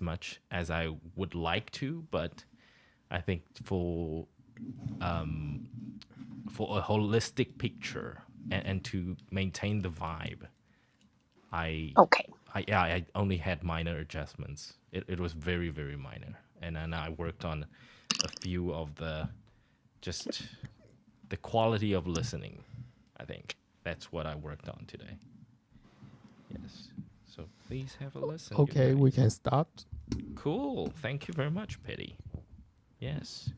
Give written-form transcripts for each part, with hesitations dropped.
much as I would like to, but I think for a holistic picture and to maintain the vibe, I only had minor adjustments. It was very, very minor. And then I worked on a few of the quality of listening. I think that's what I worked on today. Yes. So please have a listen. Okay, we can start. Cool. Thank you very much, Petty. Yes.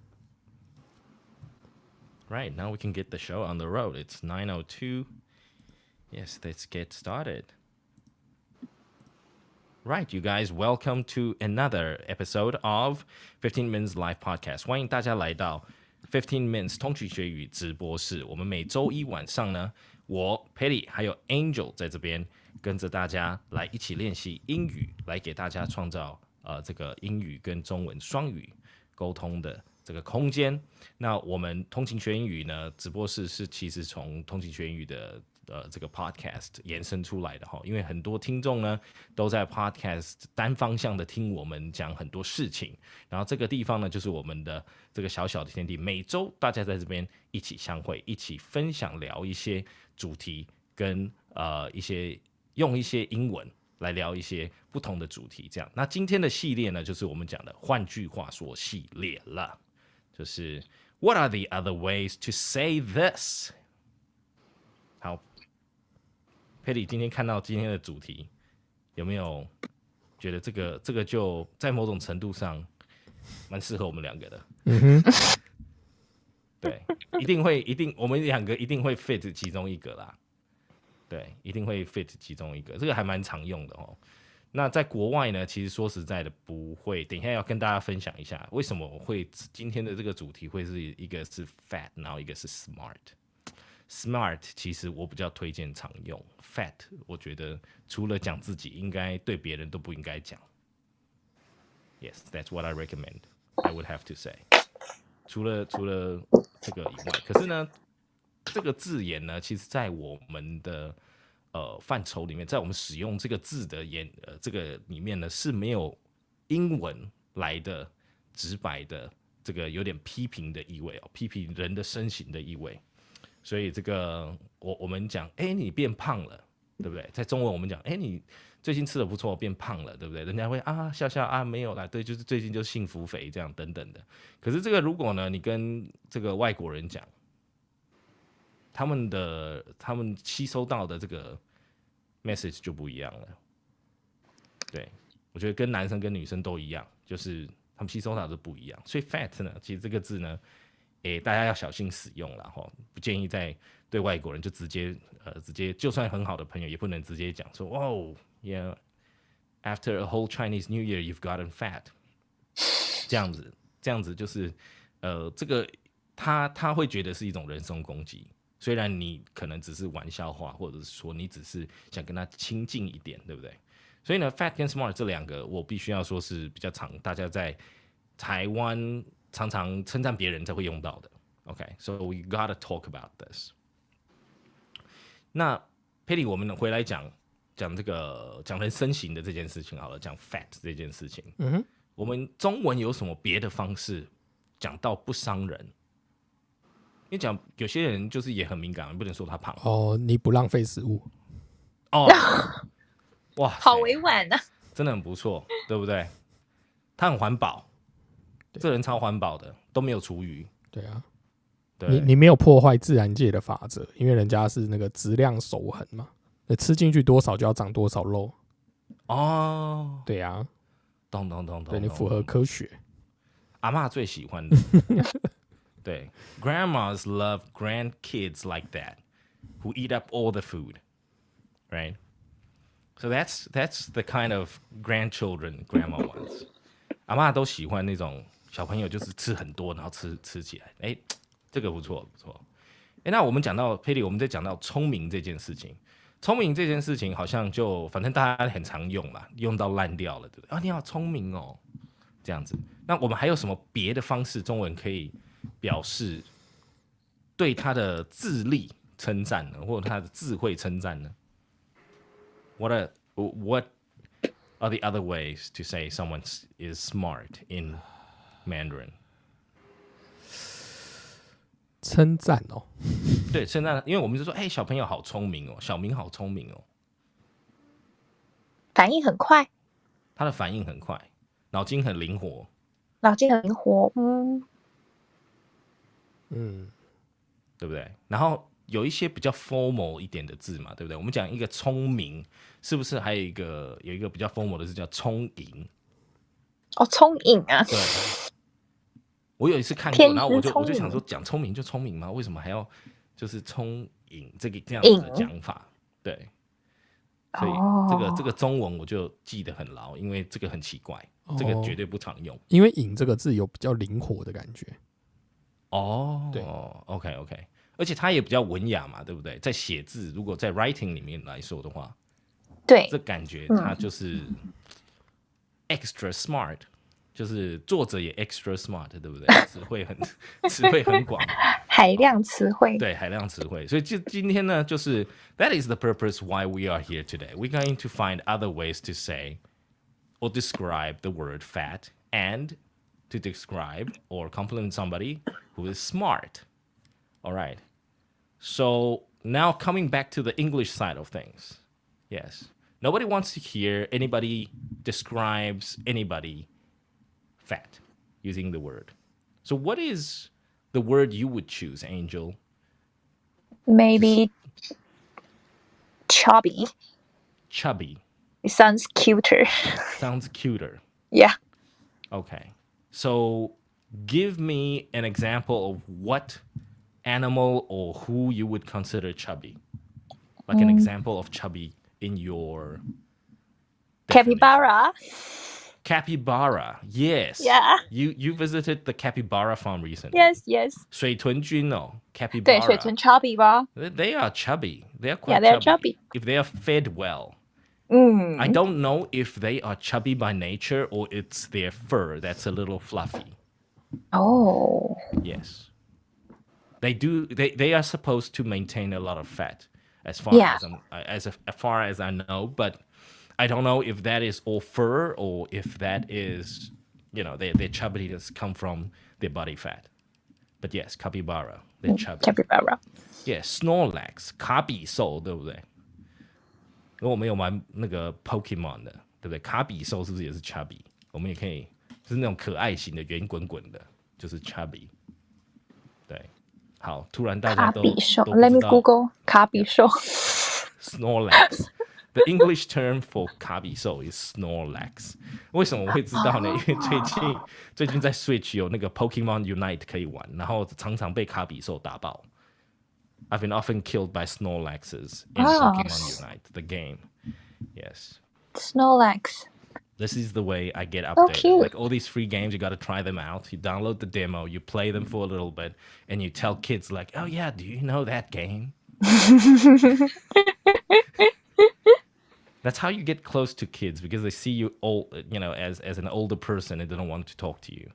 Right, now we can get the show on the road. It's 9:02. Yes, let's get started. Right, you guys, welcome to another episode of 15 Minutes Live Podcast. 欢迎大家来到15 Minutes 通勤学语直播室。我们每周一晚上呢，我 Petty 还有 Angel 在这边跟着大家来一起练习英语，来给大家创造这个英语跟中文双语沟通的这个空间。那我们通勤学英语呢，直播室是其实从通勤学英语的这个 podcast 延伸出来的哈，因为很多听众呢都在 podcast 单方向的听我们讲很多事情，然后这个地方呢就是我们的这个小小的天地，每周大家在这边一起相会，一起分享聊一些主题，跟用一些英文来聊一些不同的主题，这样。那今天的系列呢，就是我们讲的换句话说系列了，就是 What are the other ways to say this？ 好。Petty 今天看到今天的主题，有没有觉得这个就在某种程度上蛮适合我们两个的？对，我们两个一定会 fit 其中一个啦。对，一定会 fit 其中一个，这个还蛮常用的哦。那在国外呢，其实说实在的不会。等一下要跟大家分享一下，为什么我会今天的这个主题会是一个是 fat， 然后一个是 smart。Smart 其实我比较推荐常用 ，Fat 我觉得除了讲自己，应该对别人都不应该讲。Yes, that's what I recommend. I would have to say. 除了这个以外，可是呢，这个字眼呢，其实在我们的范畴里面，在我们使用这个字的这个里面呢，是没有英文来的直白的这个有点批评的意味哦，批评人的身形的意味。所以这个我们讲，你变胖了，对不对？在中文我们讲，你最近吃的不错，变胖了，对不对？人家会笑笑没有啦，对，就是最近就幸福肥这样等等的。可是这个如果呢，你跟这个外国人讲，他们吸收到的这个 message 就不一样了。对，我觉得跟男生跟女生都一样，就是他们吸收到的不一样。所以 fat 呢，其实这个字呢。大家要小心使用啦，不建议在对外国人就直接就算很好的朋友也不能直接讲说哦 yeah after a whole Chinese New Year you've gotten fat 这样子就是这个他会觉得是一种人身攻击，虽然你可能只是玩笑话，或者是说你只是想跟他亲近一点，对不对？所以呢 fat 跟 smart 这两个我必须要说是比较常大家在台湾常常称赞别人才会用到的 ，OK， so we gotta talk about this。那 Petty， 我们回来讲这个讲人身形的这件事情好了，讲 fat 这件事情。我们中文有什么别的方式讲到不伤人？因为讲有些人就是也很敏感，不能说他胖。你不浪费食物。哇，好委婉啊，真的很不错，对不对？他很环保。这人超环保的，都没有厨余。对啊，对你没有破坏自然界的法则，因为人家是那个质量守恒嘛，吃进去多少就要长多少肉。对啊，懂。对，你符合科学。阿嬷最喜欢的。对 ，Grandmas love grandkids like that, who eat up all the food, right? So that's the kind of grandchildren grandma wants. 阿嬷都喜欢那种小朋友，就是吃很多，然后吃起来，这个不错。那我们讲到 Petty， 我们在讲到聪明这件事情，聪明这件事情好像就反正大家很常用嘛，用到烂掉了，对不对？你好聪明哦，这样子。那我们还有什么别的方式，中文可以表示对他的智力称赞呢，或者他的智慧称赞呢？What are the other ways to say someone is smart in Mandarin? 称赞哦，对，称赞，因为我们就说，小朋友好聪明哦，小明好聪明哦，反应很快，他的反应很快，脑筋很灵活，脑筋很灵活，对不对？然后有一些比较 formal 一点的字嘛，对不对？我们讲一个聪明，是不是还有一个比较 formal 的字叫聪颖？哦，聪颖啊！对，我有一次看过，然后我就想说，讲聪明就聪明吗？为什么还要就是聪颖这样子的讲法？对，所以这个中文我就记得很牢，因为这个很奇怪，这个绝对不常用。因为颖这个字有比较灵活的感觉。对 ，OK， 而且它也比较文雅嘛，对不对？在写字，如果在 writing 里面来说的话，对，这感觉它就是 extra smart，就是作者也 extra smart， 对不对？词汇很广，海量词汇，对，海量词汇。所以今天呢，就是 that is the purpose why we are here today. We're going to find other ways to say or describe the word fat and to describe or compliment somebody who is smart. All right. So now coming back to the English side of things. Yes. Nobody wants to hear anybody describes anybody fat using the word. So what is the word you would choose, Angel? Maybe chubby. Chubby. It sounds cuter. Sounds cuter. Yeah. Okay. So give me an example of what animal or who you would consider chubby. Like an example of chubby in your definition. Capybara. Capybara. Yes. Yeah. You visited the capybara farm recently. Yes. 水豚君哦 capybara. 对，水豚 chubby 吧 They are chubby. They are quite Yeah, they're chubby. chubby. If they are fed well. I don't know if they are chubby by nature or it's their fur that's a little fluffy. Oh. Yes. They do. They are supposed to maintain a lot of fat, as far as I know. But I don't know if that is all fur or if that is, their chubbiness come from their body fat. But yes, capybara, they're chubby. Capybara. Yes, Snorlax, 卡比兽，对不对？因为我们有玩那个 Pokemon 的，对不对？卡比兽是不是也是 chubby？ 我们也可以，就是那种可爱型的、圆滚滚的，就是 chubby。对，好，突然大家都卡比兽都不知道 Let me Google 卡比兽。Snorlax. The English term for 卡比兽 is Snorlax. 为什么我会知道呢？因为最近在 Switch 有那个 Pokemon Unite 可以玩，然后常常被卡比兽打爆。I've been often killed by Snorlaxes in Pokemon Unite, the game. Yes. Snorlax. This is the way I get updated. Oh, cute. Like all these free games, you got to try them out. You download the demo, you play them for a little bit, and you tell kids like, "Oh yeah, do you know that game?" That's how you get close to kids because they see you old, as an older person and they don't want to talk to you.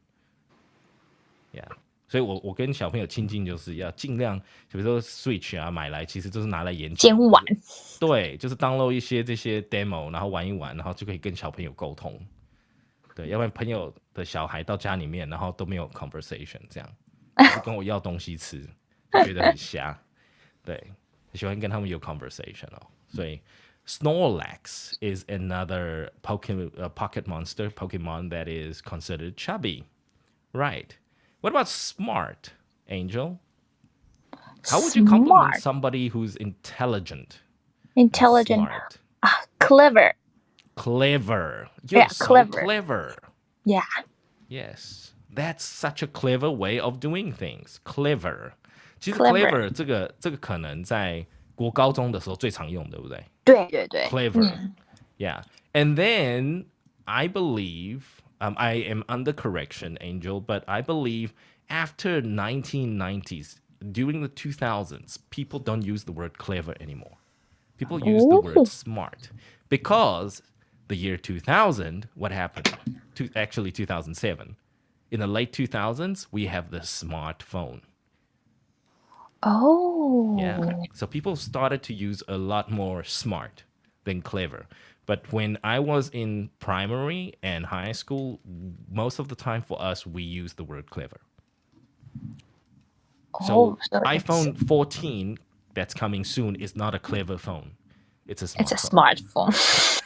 Yeah. 所以我跟小朋友亲近就是要尽量，比如说 Switch 啊买来，其实就是拿来研究。监玩。对，就是 download 一些这些 demo， 然后玩一玩，然后就可以跟小朋友沟通。对，要不然朋友的小孩到家里面，然后都没有 conversation， 这样，就跟我要东西吃，就觉得很瞎。对，喜欢跟他们有 conversation 哦。所以 Snorlax is another pocket monster Pokemon that is considered chubby, right? What about smart, Angel? How would you compliment somebody who's intelligent? Intelligent. Smart? Clever. Clever. You're so clever. Yeah. Yes. That's such a clever way of doing things. Clever. 其实 clever 这个可能在国高中的时候最常用，对不对？对。Clever. Yeah. And then I believe I am under correction, Angel, but I believe after 1990s, during the 2000s, people don't use the word clever anymore. People use the word smart because the year 2000, what happened? Actually, 2007. In the late 2000s, we have the smartphone. Oh. Yeah. So people started to use a lot more smart than clever. But when I was in primary and high school, most of the time for us, we use the word clever. So so iPhone 14 that's coming soon is not a clever phone. It's a it's a smartphone. smartphone.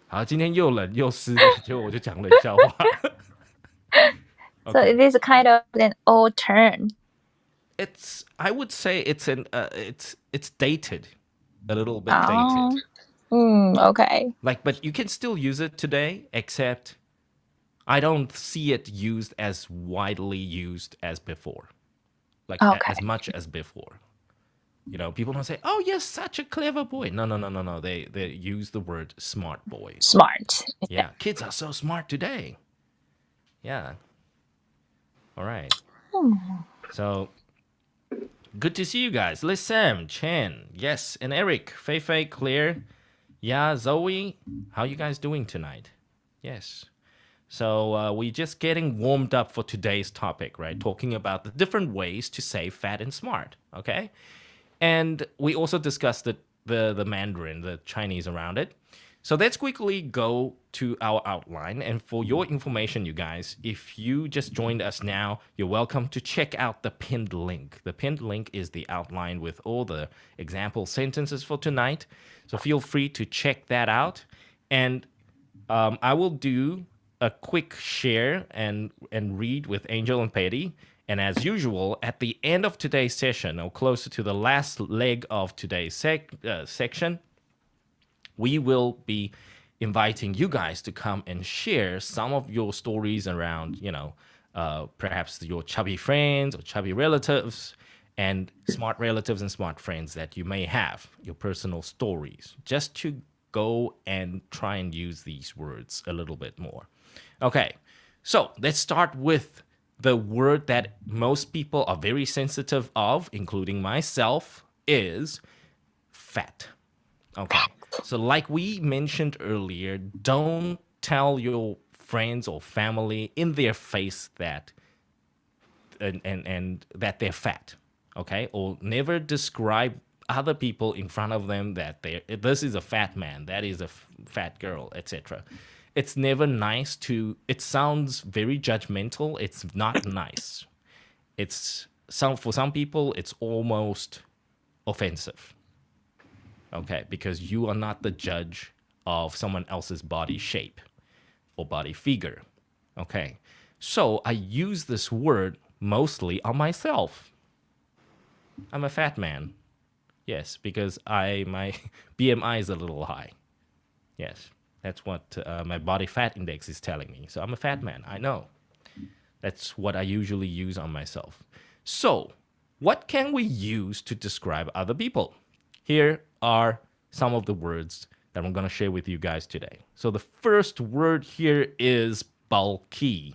好，今天又冷又湿的，结果我就讲冷笑话。So it is kind of an old term. I would say it's dated, a little bit dated. Okay. But you can still use it today, except I don't see it used as widely used as before, as much as before. People don't say, "Oh, you're such a clever boy." No. They use the word smart boys. Smart. Yeah, kids are so smart today. Yeah. All right. So good to see you guys. Liz, Sam, Chen, yes, and Eric, Fei Fei, Claire, yeah, Zoe. How you guys doing tonight? Yes. So we're just getting warmed up for today's topic, right? Talking about the different ways to say fat and smart. Okay. And we also discussed the Mandarin, the Chinese around it. So let's quickly go to our outline. And for your information, you guys, if you just joined us now, you're welcome to check out the pinned link. The pinned link is the outline with all the example sentences for tonight. So feel free to check that out. And I will do a quick share and read with Angel and Patty. And as usual, at the end of today's session, or closer to the last leg of today's section, we will be inviting you guys to come and share some of your stories around, perhaps your chubby friends or chubby relatives and smart relatives and smart friends that you may have, your personal stories, just to go and try and use these words a little bit more. Okay, so let's start with the word that most people are very sensitive of, including myself, is fat. Okay. So like we mentioned earlier, don't tell your friends or family in their face that and that they're fat. Okay? Or never describe other people in front of them that this is a fat man, that is a fat girl, etc. It's never nice it sounds very judgmental. It's not nice. For some people, it's almost offensive. Okay, because you are not the judge of someone else's body shape or body figure. Okay, so I use this word mostly on myself. I'm a fat man. Yes, because my BMI is a little high. Yes, that's what my body fat index is telling me. So I'm a fat man. I know. That's what I usually use on myself. So what can we use to describe other people? Here are some of the words that I'm going to share with you guys today. So the first word here is bulky.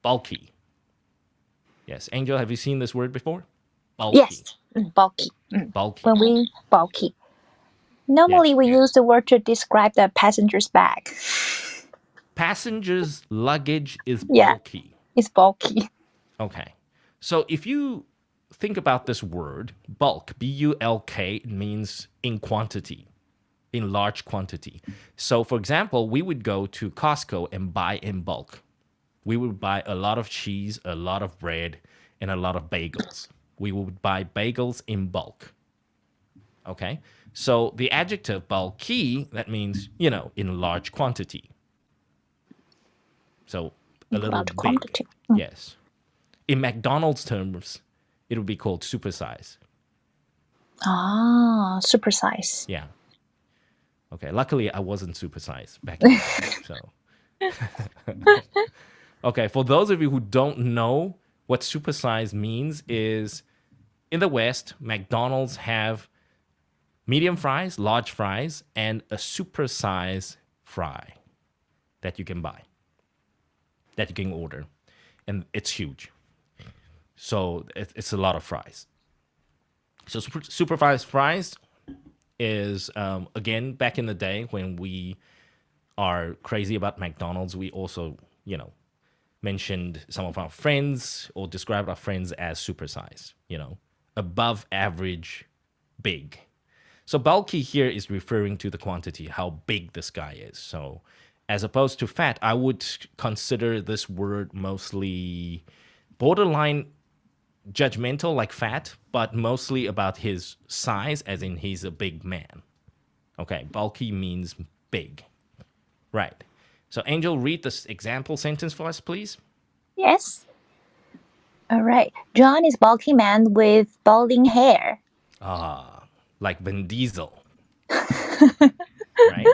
Bulky. Yes, Angel, have you seen this word before? Bulky. Yes, bulky. Bulky. When we bulky. Normally we use the word to describe the passenger's bag. Passenger's luggage is bulky. Yeah, it's bulky. Okay. So if you think about this word, bulk, B-U-L-K, it means in quantity, in large quantity. So for example, we would go to Costco and buy in bulk. We would buy a lot of cheese, a lot of bread, and a lot of bagels. We would buy bagels in bulk. Okay? So the adjective bulky, that means, in large quantity. So a little big. Quantity. Yes. In McDonald's terms, it would be called supersize. Ah, supersize. Yeah. Okay. Luckily, I wasn't supersized back then. So. Okay. For those of you who don't know what supersize means, is in the West, McDonald's have medium fries, large fries, and a supersize fry that you can buy, that you can order, and it's huge. So it's a lot of fries. So supersized fries is, again, back in the day when we are crazy about McDonald's, we also, mentioned some of our friends or described our friends as supersized, above average big. So bulky here is referring to the quantity, how big this guy is. So as opposed to fat, I would consider this word mostly borderline judgmental like fat, but mostly about his size, as in he's a big man. Okay, bulky means big. Right. So Angel, read this example sentence for us, please. Yes. All right. John is bulky man with balding hair. Like Vin Diesel. Right?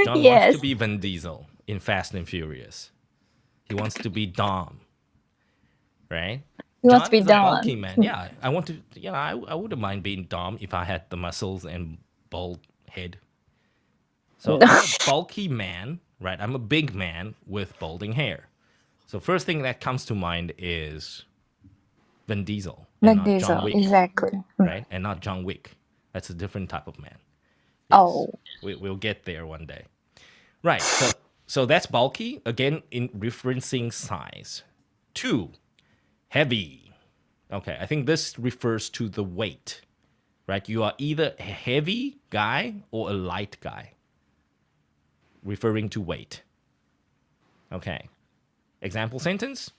John wants to be Vin Diesel in Fast and Furious. He wants to be Dom. Right? He wants to be John is Dom. a bulky man. Yeah, I want to. Yeah, I wouldn't mind being Dom if I had the muscles and bald head. So I'm a bulky man, right? I'm a big man with balding hair. So first thing that comes to mind is Vin Diesel. Vin Diesel, John Wick, exactly. Right? And not John Wick. That's a different type of man. Yes. Oh. We'll get there one day. Right. So that's bulky, again, in referencing size. 2, heavy. Okay, I think this refers to the weight. Right? You are either a heavy guy or a light guy. Referring to weight. Okay. Example sentence?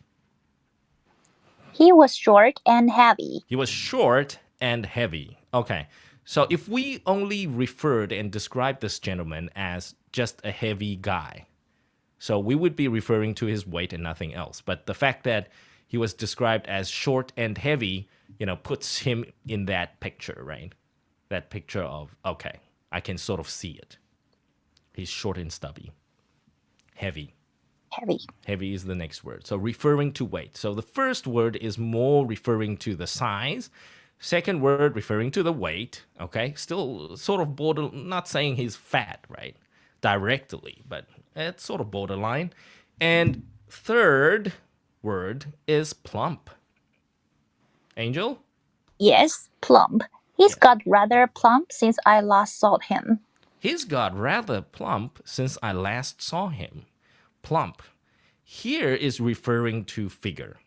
He was short and heavy. He was short and heavy. Okay. So if we only referred and described this gentleman as just a heavy guy, so we would be referring to his weight and nothing else. But the fact that he was described as short and heavy, puts him in that picture, right? That picture of, okay, I can sort of see it. He's short and stubby. Heavy. Heavy is the next word. So referring to weight. So the first word is more referring to the size. Second word referring to the weight. Okay, still sort of not saying he's fat, right? Directly, but it's sort of borderline. And third word is plump. Angel? Yes, plump. He's got rather plump since I last saw him. He's got rather plump since I last saw him. Plump. Here is referring to figure.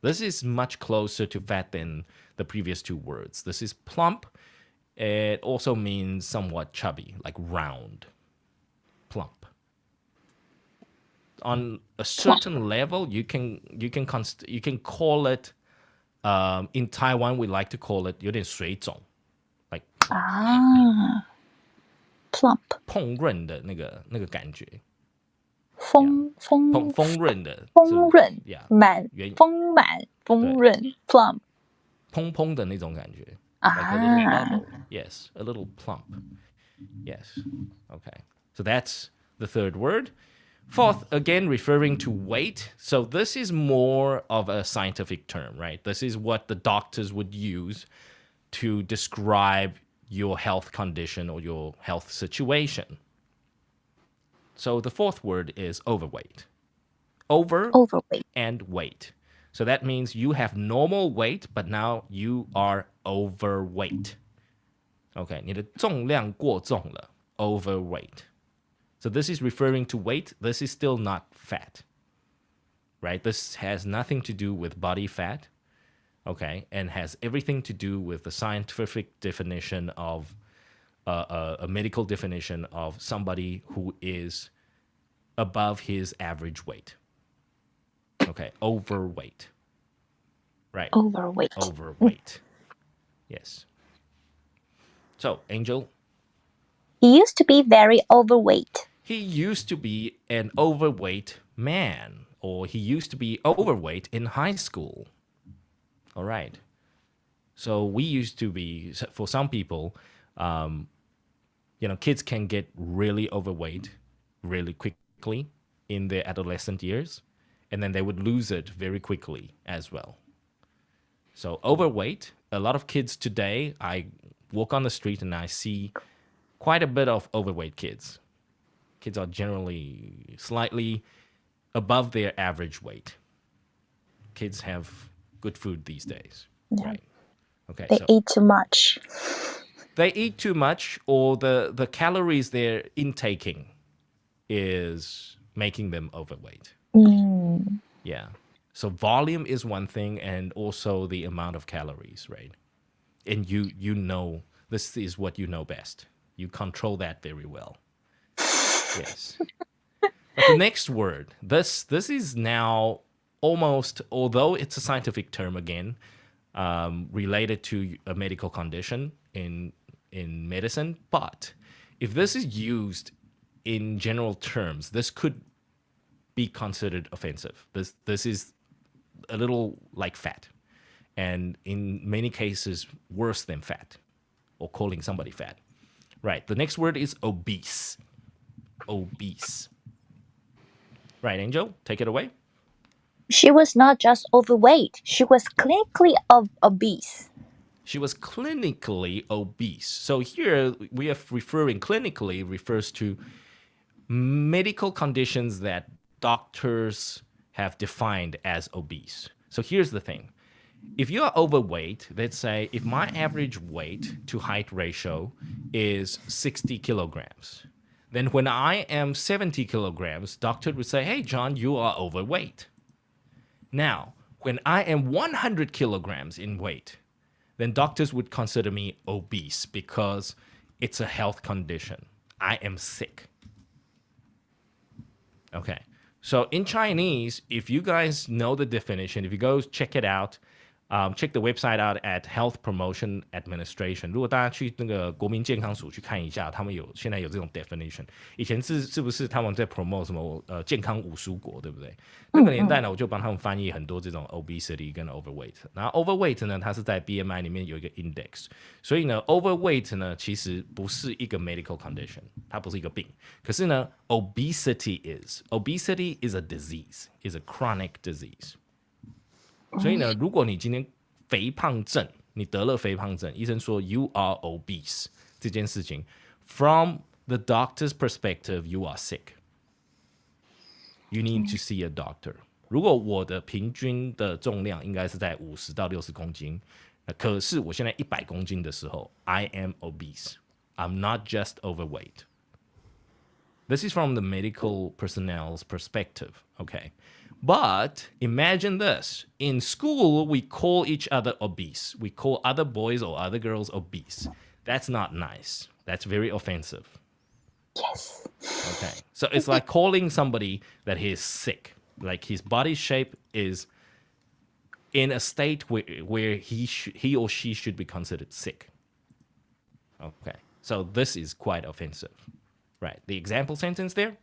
This is much closer to fat than the previous two words. This is plump. It also means somewhat chubby, like round. Plump. On a certain level, you can call it. In Taiwan, we like to call it 有点水肿, like plump. 烹饪的那个感觉。丰润的，丰润，满，丰满，丰润 ，plump， 蓬蓬的那种感觉。Like a little bubble. Yes, a little plump. Yes. Okay. So that's the third word. Fourth, again, referring to weight. So this is more of a scientific term, right? This is what the doctors would use to describe your health condition or your health situation. So the fourth word is overweight. Overweight. And weight. So that means you have normal weight, but now you are overweight. Okay, 你的重量过重了, overweight. So this is referring to weight. This is still not fat, right? This has nothing to do with body fat, okay, and has everything to do with the scientific definition of a medical definition of somebody who is above his average weight. Okay, overweight. Right. Overweight. Yes. So, Angel? He used to be very overweight. He used to be an overweight man, or he used to be overweight in high school. All right. So we used to be, for some people, kids can get really overweight really quickly in their adolescent years, and then they would lose it very quickly as well. So overweight, a lot of kids today, I walk on the street and I see quite a bit of overweight kids. Kids are generally slightly above their average weight. Kids have good food these days. Yeah. Right. Okay. They eat too much. They eat too much, or the calories they're intaking is making them overweight. Yeah. So volume is one thing, and also the amount of calories, right? And you know This is what you know best. You control that very well. Yes. But the next word, this is now almost, although it's a scientific term again, related to a medical condition in medicine, but if this is used in general terms, this could be considered offensive. This is a little like fat, and in many cases worse than fat, or calling somebody fat. Right. The next word is obese. Obese. Right, Angel, take it away. She was not just overweight. She was clinically obese. She was clinically obese. So here we are referring, clinically refers to medical conditions that doctors have defined as obese. So here's the thing. If you are overweight, let's say if my average weight to height ratio is 60 kilograms, then when I am 70 kilograms, doctor would say, hey, John, you are overweight. Now, when I am 100 kilograms in weight, then doctors would consider me obese because it's a health condition. I am sick. Okay. So in Chinese, if you guys know the definition, if you go check it out, check the website out at Health Promotion Administration. 如果大家去那个国民健康署去看一下，他们现在有这种 definition。以前是不是他们在 promote 什么健康五蔬国，对不对？那个年代呢，我就帮他们翻译很多这种 obesity 跟 overweight。然后 overweight 呢，它是在 BMI 里面有一个 index， 所以呢 overweight 呢其实不是一个 medical condition， 它不是一个病。可是呢 obesity is a disease, is a chronic disease。所以呢，如果你今天肥胖症，你得了肥胖症，医生说 you are obese 这件事情 ，from the doctor's perspective, you are sick. You need to see a doctor. 如果我的平均的重量应该是在50到60公斤，可是我现在100公斤的时候 ，I am obese. I'm not just overweight. This is from the medical personnel's perspective, okay? But imagine this. In school, we call each other obese. We call other boys or other girls obese. That's not nice. That's very offensive. Yes. Okay. So it's like calling somebody that he is sick. Like his body shape is in a state where he or she should be considered sick. Okay. So this is quite offensive. Right. The example sentence there.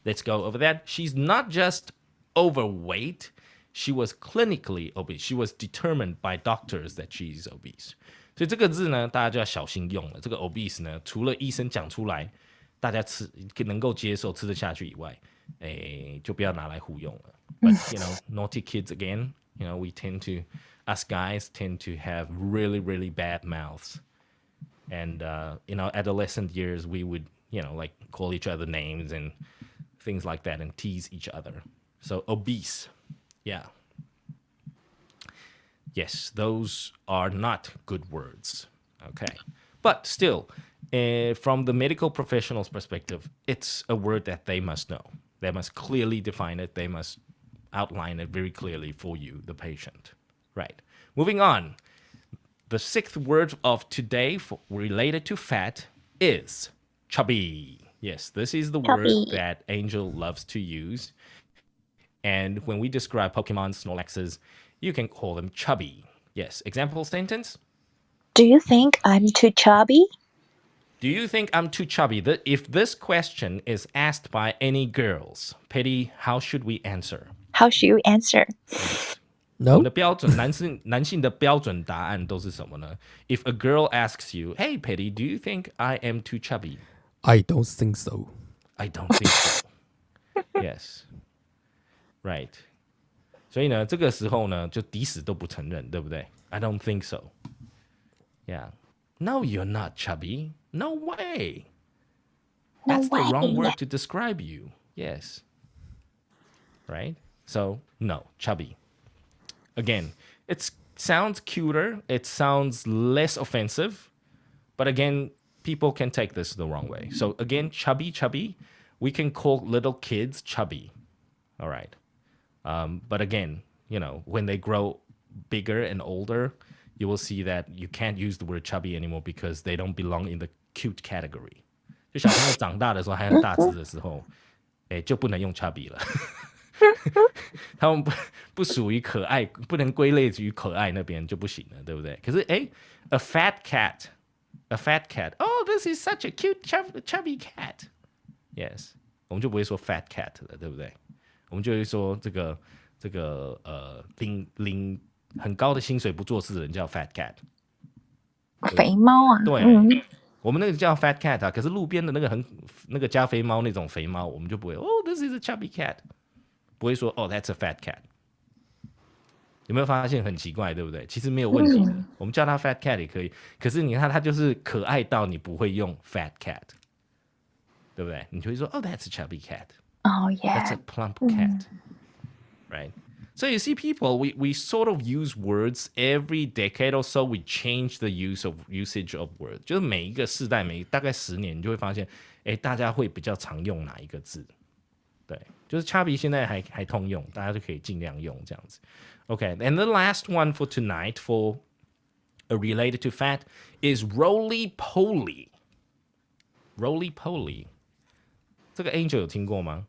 Let's go over that. She's not just overweight. She was clinically obese. She was determined by doctors that she's obese. 所以这个字呢，大家就要小心用了。这个 obese 呢，除了医生讲出来，大家能够接受、吃得下去以外，就不要拿来胡用了。But you know, naughty kids again. You know, us guys tend to have really, really bad mouths. And in our adolescent years, we would, like call each other names and things like that and tease each other. So obese, yeah. Yes, those are not good words, okay? But still, from the medical professional's perspective, it's a word that they must know. They must clearly define it. They must outline it very clearly for you, the patient. Right. Moving on. The sixth word of today related to fat is chubby. Yes, this is the word that Angel loves to use. And when we describe Pokemon Snorlaxes, you can call them chubby. Yes, example sentence? Do you think I'm too chubby? Do you think I'm too chubby? If this question is asked by any girls, Petty, how should we answer? How should you answer? No. 我们的标准男性的标准答案都是什么呢？ If a girl asks you, hey Petty, do you think I am too chubby? I don't think so. I don't think so. Yes. Right. 所以呢，这个时候呢，就抵死都不承认，对不对？ I don't think so. Yeah. No, you're not chubby. No way. That's the wrong word to describe you. Yes. Right? So, no, chubby. Again, it sounds cuter. It sounds less offensive. But again, people can take this the wrong way. So again, chubby, we can call little kids chubby. All right. But again, when they grow bigger and older, you will see that you can't use the word chubby anymore because they don't belong in the cute category. 就小朋友长大的时候还很大只的时候，就不能用 chubby 了。他们不属于可爱，不能归类于可爱那边就不行了，对不对？可是a fat cat，a fat cat，oh this is such a cute chubby cat，yes， 我们就不会说 fat cat 了，对不对？我们就会说这个领很高的薪水不做事的人叫 fat cat， 肥猫啊，对，我们那个叫 fat cat 啊，可是路边的那个加菲猫那种肥猫，我们就不会this is a chubby cat， 不会说that's a fat cat。有没有发现很奇怪，对不对？其实没有问题的，我们叫它 fat cat 也可以。可是你看它就是可爱到你不会用 fat cat， 对不对？你就会说that's a chubby cat。Oh yeah. That's a plump cat. Right? So you see, people, we sort of use words every decade or so. We change the usage of words. 就是每一个世代，大概10年，你就会发现，大家会比较常用哪一个字？对，就是 chubby 现在还通用，大家就可以尽量用这样子。Okay, and the last one for tonight, for related to fat, is roly-poly. Roly-poly. 这个 Angel 有听过吗？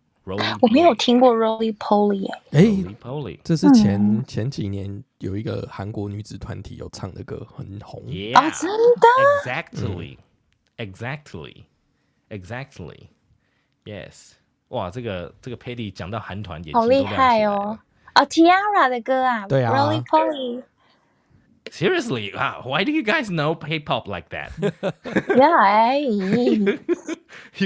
我没有听过 roly-poly roly-poly 这是前几年有一个韩国女子团体有唱的歌，很红。Yeah, 真的 Exactly. Yes. 哇，这个 Patty 讲到韩团，好厉害哦！Tiara 的歌啊，对啊 ，roly-poly。Seriously, why do you guys know K-pop like that? Yeah, you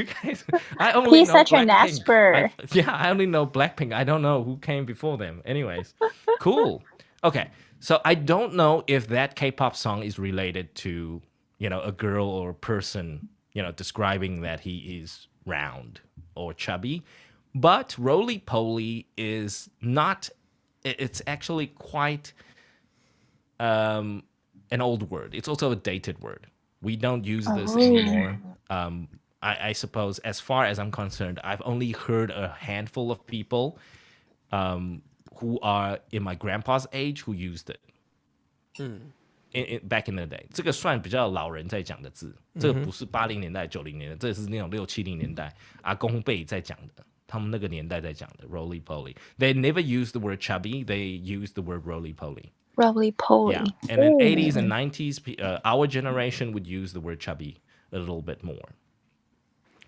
guys, I only he's know such an Blackpink. expert. I only know Blackpink. I don't know who came before them. Anyways, cool. Okay, so I don't know if that K-pop song is related to, a girl or a person, describing that he is round or chubby. But roly-poly is not, it's actually quite an old word. It's also a dated word. We don't use this anymore. I suppose, as far as I'm concerned, I've only heard a handful of people who are in my grandpa's age who used it. Back in the day. 这个算比较老人在讲的字，这个不是80年代、90年代，这是那种60、70年代阿公辈在讲的，他们那个年代在讲的 roly-poly. They never used the word chubby. They used the word roly-poly. Roly-poly. Yeah, and in 80s and 90s, our generation would use the word chubby a little bit more.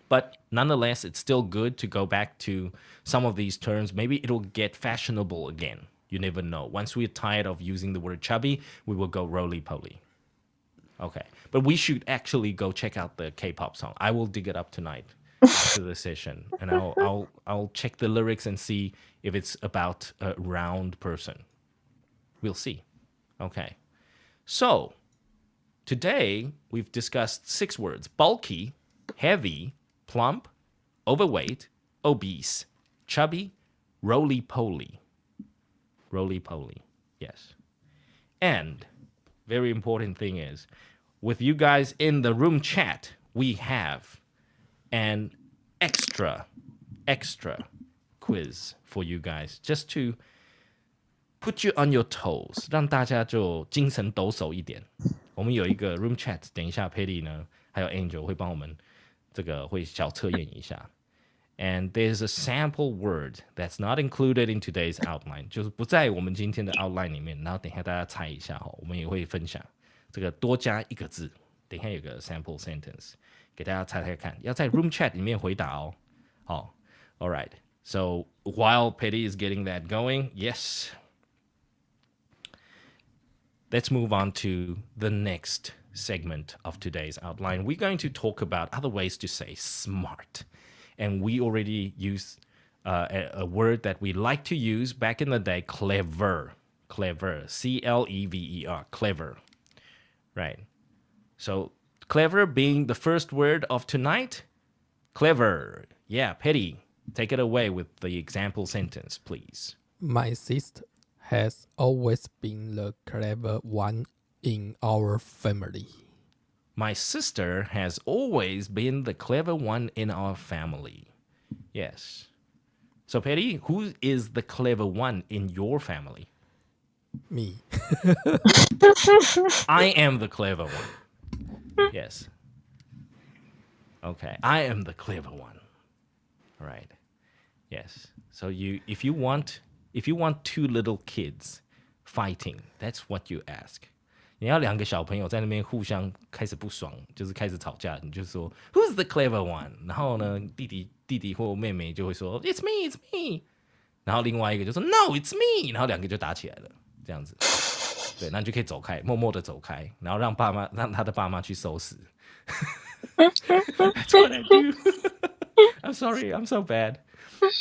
But nonetheless, it's still good to go back to some of these terms. Maybe it'll get fashionable again. You never know. Once we're tired of using the word chubby, we will go roly-poly. Okay, but we should actually go check out the K-pop song. I will dig it up tonight after the session, and I'll check the lyrics and see if it's about a round person. We'll see. Okay. So, today we've discussed 6 words: bulky, heavy, plump, overweight, obese, chubby, roly-poly. Roly-poly. Yes. And very important thing is, with you guys in the room chat, we have an extra quiz for you guys, just to put you on your toes, 让大家就精神抖擞一点。我们有一个 room chat， 等一下 Patty 呢，还有 Angel 会帮我们这个会小测验一下。And there's a sample word that's not included in today's outline， 就是不在我们今天的 outline 里面。然后等一下大家猜一下哈，我们也会分享这个多加一个字。等一下有个 sample sentence 给大家猜猜看，要在 room chat 里面回答哦。好 ，all right. So while Patty is getting that going, yes. Let's move on to the next segment of today's outline. We're going to talk about other ways to say smart. And we already used a word that we like to use back in the day, clever. Clever. C-L-E-V-E-R. Clever. Right. So, clever being the first word of tonight. Clever. Yeah, Petty, take it away with the example sentence, please. My sister has always been the clever one in our family. My sister has always been the clever one in our family. Yes. So, Patty, who is the clever one in your family? Me. I am the clever one. Yes. Okay. I am the clever one. All right. Yes. So if you want two little kids fighting, that's what you ask. 你要两个小朋友在那边互相开始不爽，就是开始吵架，你就说 Who's the clever one？ 然后呢，弟弟或妹妹就会说 It's me, it's me。然后另外一个就说 No, it's me。然后两个就打起来了，这样子。对，那你就可以走开，默默的走开，然后让他的爸妈去收拾。That's what I do. I'm sorry, I'm so bad.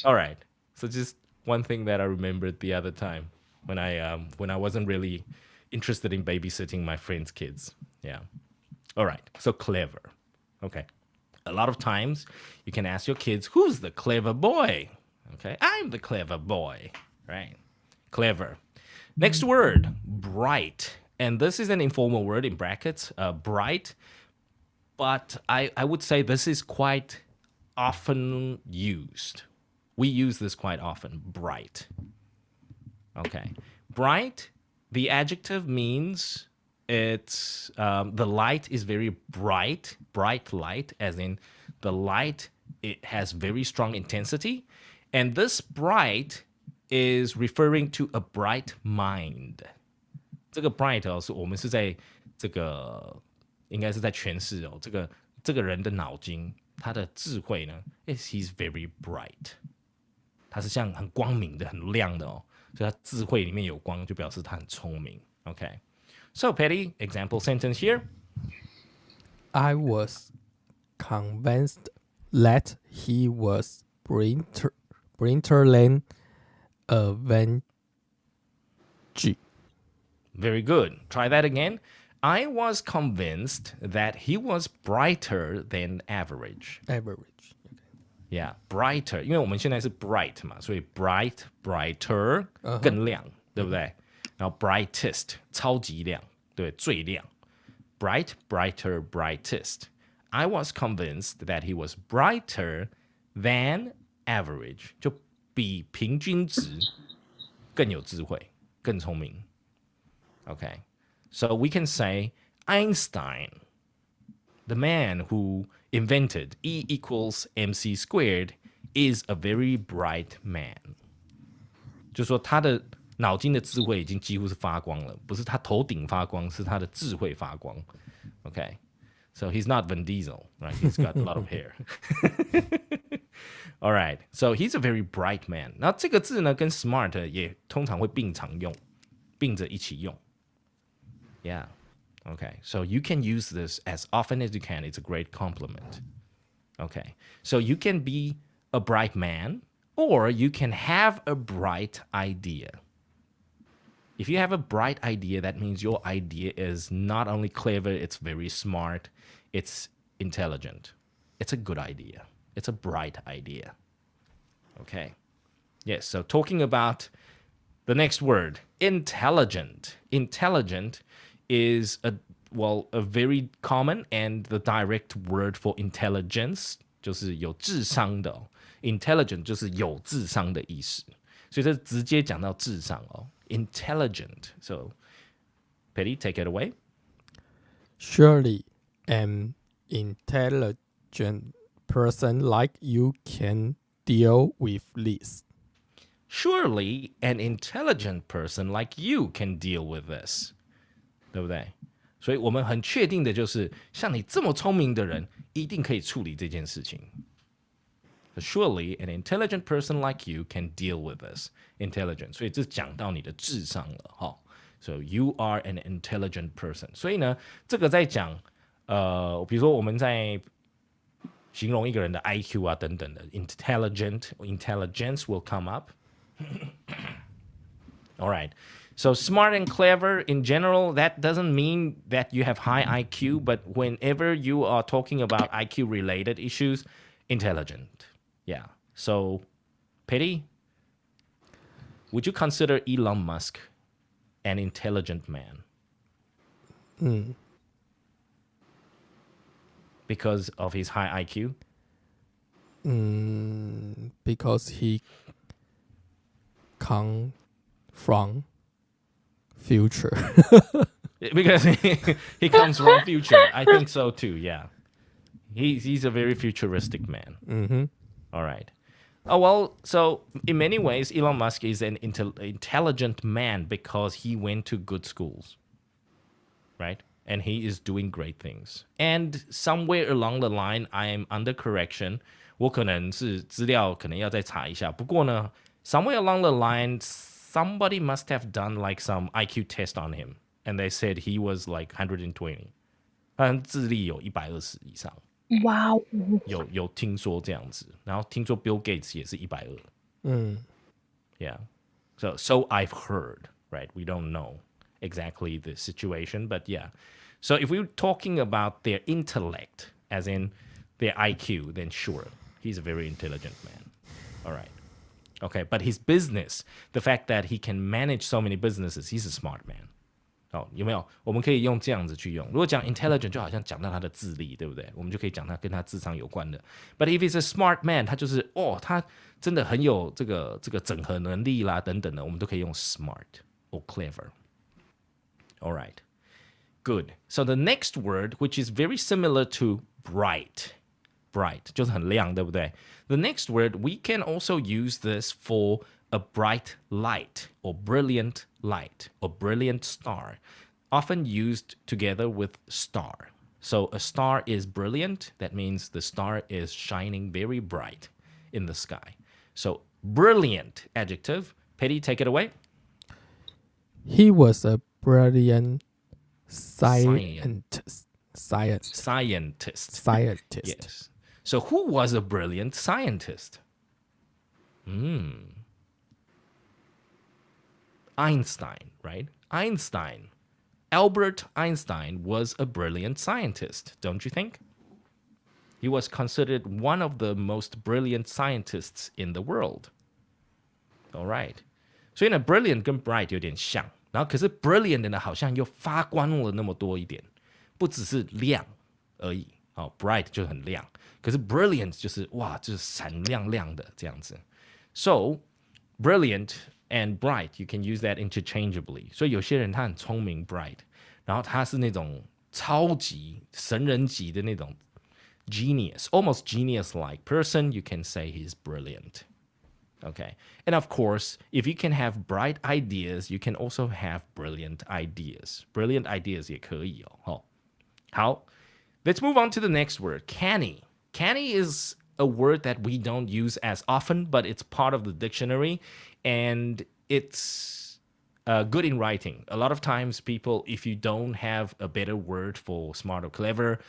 All right. So just one thing that I remembered the other time when I wasn't really interested in babysitting my friends' kids. Yeah. All right. So clever. Okay. A lot of times you can ask your kids, who's the clever boy? Okay. I'm the clever boy. Right. Clever. Next word, bright. And this is an informal word in brackets, bright. But I would say this is quite often used. We use this quite often, bright. Okay. Bright, the adjective means it's the light is very bright light, as in the light, it has very strong intensity. And this bright is referring to a bright mind. 这个 bright 是我们是在这个应该是在诠释这个人的脑筋，他的智慧呢 he's very bright. 他是像很光明的、很亮的哦，所以他智慧里面有光，就表示他很聪明。Okay. So, Petty, example sentence here. I was convinced that he was brighter than a Van G. Very good. Try that again. I was convinced that he was brighter than average. Average. Yeah, brighter. 因为我们现在是 bright 嘛，所以 brighter 更亮，对不对？然后 brightest 超级亮，对，最亮。Bright, brighter, brightest. I was convinced that he was brighter than average. 就比平均值更有智慧，更聪明。Okay. So we can say Einstein, the man who invented E equals mc squared, is a very bright man. 就说他的脑筋的智慧已经几乎是发光了，不是他头顶发光，是他的智慧发光。Okay. So he's not Vin Diesel, right? He's got a lot of hair. All right. So he's a very bright man. 那这个字呢，跟 smart 也通常会并常用，并着一起用。Yeah. Okay. So you can use this as often as you can. It's a great compliment. Okay. So you can be a bright man, or you can have a bright idea. If you have a bright idea, that means your idea is not only clever, it's very smart, it's intelligent. It's a good idea. It's a bright idea. Okay. Yes. So talking about the next word, intelligent. Intelligent is a very common and the direct word for intelligence, 就是有智商的哦。Intelligent 就是有智商的意思，所以这直接讲到智商哦。Intelligent. So, Petty, take it away. Surely an intelligent person like you can deal with this. Surely an intelligent person like you can deal with this. 对不对？所以我们很确定的就是，像你这么聪明的人，一定可以处理这件事情。Surely an intelligent person like you can deal with this. Intelligent， 所以这讲到你的智商了哈。So you are an intelligent person。所以呢，这个在讲比如说我们在形容一个人的 IQ 啊等等的 intelligence will come up. All right. So smart and clever in general, that doesn't mean that you have high IQ, but whenever you are talking about IQ related issues, intelligent. Yeah. So, Petty, would you consider Elon Musk an intelligent man? Because of his high IQ? Because he come from future. Because he comes from future. I think so too. Yeah, he's a very futuristic man. Mm-hmm. All right. Oh well. So in many ways, Elon Musk is an intelligent man because he went to good schools, right? And he is doing great things. And somewhere along the line, I am under correction. 我可能是资料可能要再查一下。不过呢 somewhere along the line, somebody must have done like some IQ test on him. And they said he was like 120. 他智力有120以上。哇哦！有听说这样子，然后听说 Bill Gates 也是120。Yeah. So I've heard, right? We don't know exactly the situation, but yeah. So if we're talking about their intellect, as in their IQ, then sure, he's a very intelligent man. All right. Okay, but his business, the fact that he can manage so many businesses, he's a smart man. 哦，有没有？我们可以用这样子去用。如果讲 intelligent， 就好像讲到他的智力，对不对？我们就可以讲他跟他智商有关的。But if he's a smart man， 他就是他真的很有这个整合能力啦，等等的，我们都可以用 smart or clever. All right, good. So the next word, which is very similar to bright, 就是很亮，对不对？ The next word, we can also use this for a bright light or brilliant light or brilliant star, often used together with star. So a star is brilliant. That means the star is shining very bright in the sky. So brilliant adjective. Petty, take it away. He was a brilliant scientist. Yes. So who was a brilliant scientist? Einstein, right? Albert Einstein was a brilliant scientist, don't you think? He was considered one of the most brilliant scientists in the world. All right. 所以呢 brilliant 跟 bright 有点像，然后可是 brilliant 呢好像又发光了那么多一点，不只是亮而已。bright 就很亮，可是 brilliant 就是哇，就是闪亮亮的这样子。So brilliant and bright, you can use that interchangeably. 所以有些人他很聪明 bright， 然后他是那种超级神人级的那种 genius, almost genius-like person, you can say he's brilliant. Okay. And of course, if you can have bright ideas, you can also have brilliant ideas. Brilliant ideas 也可以哦。好。Let's move on to the next word, canny. Canny is a word that we don't use as often, but it's part of the dictionary, and it's good in writing. A lot of times people, if you don't have a better word for smart or clever,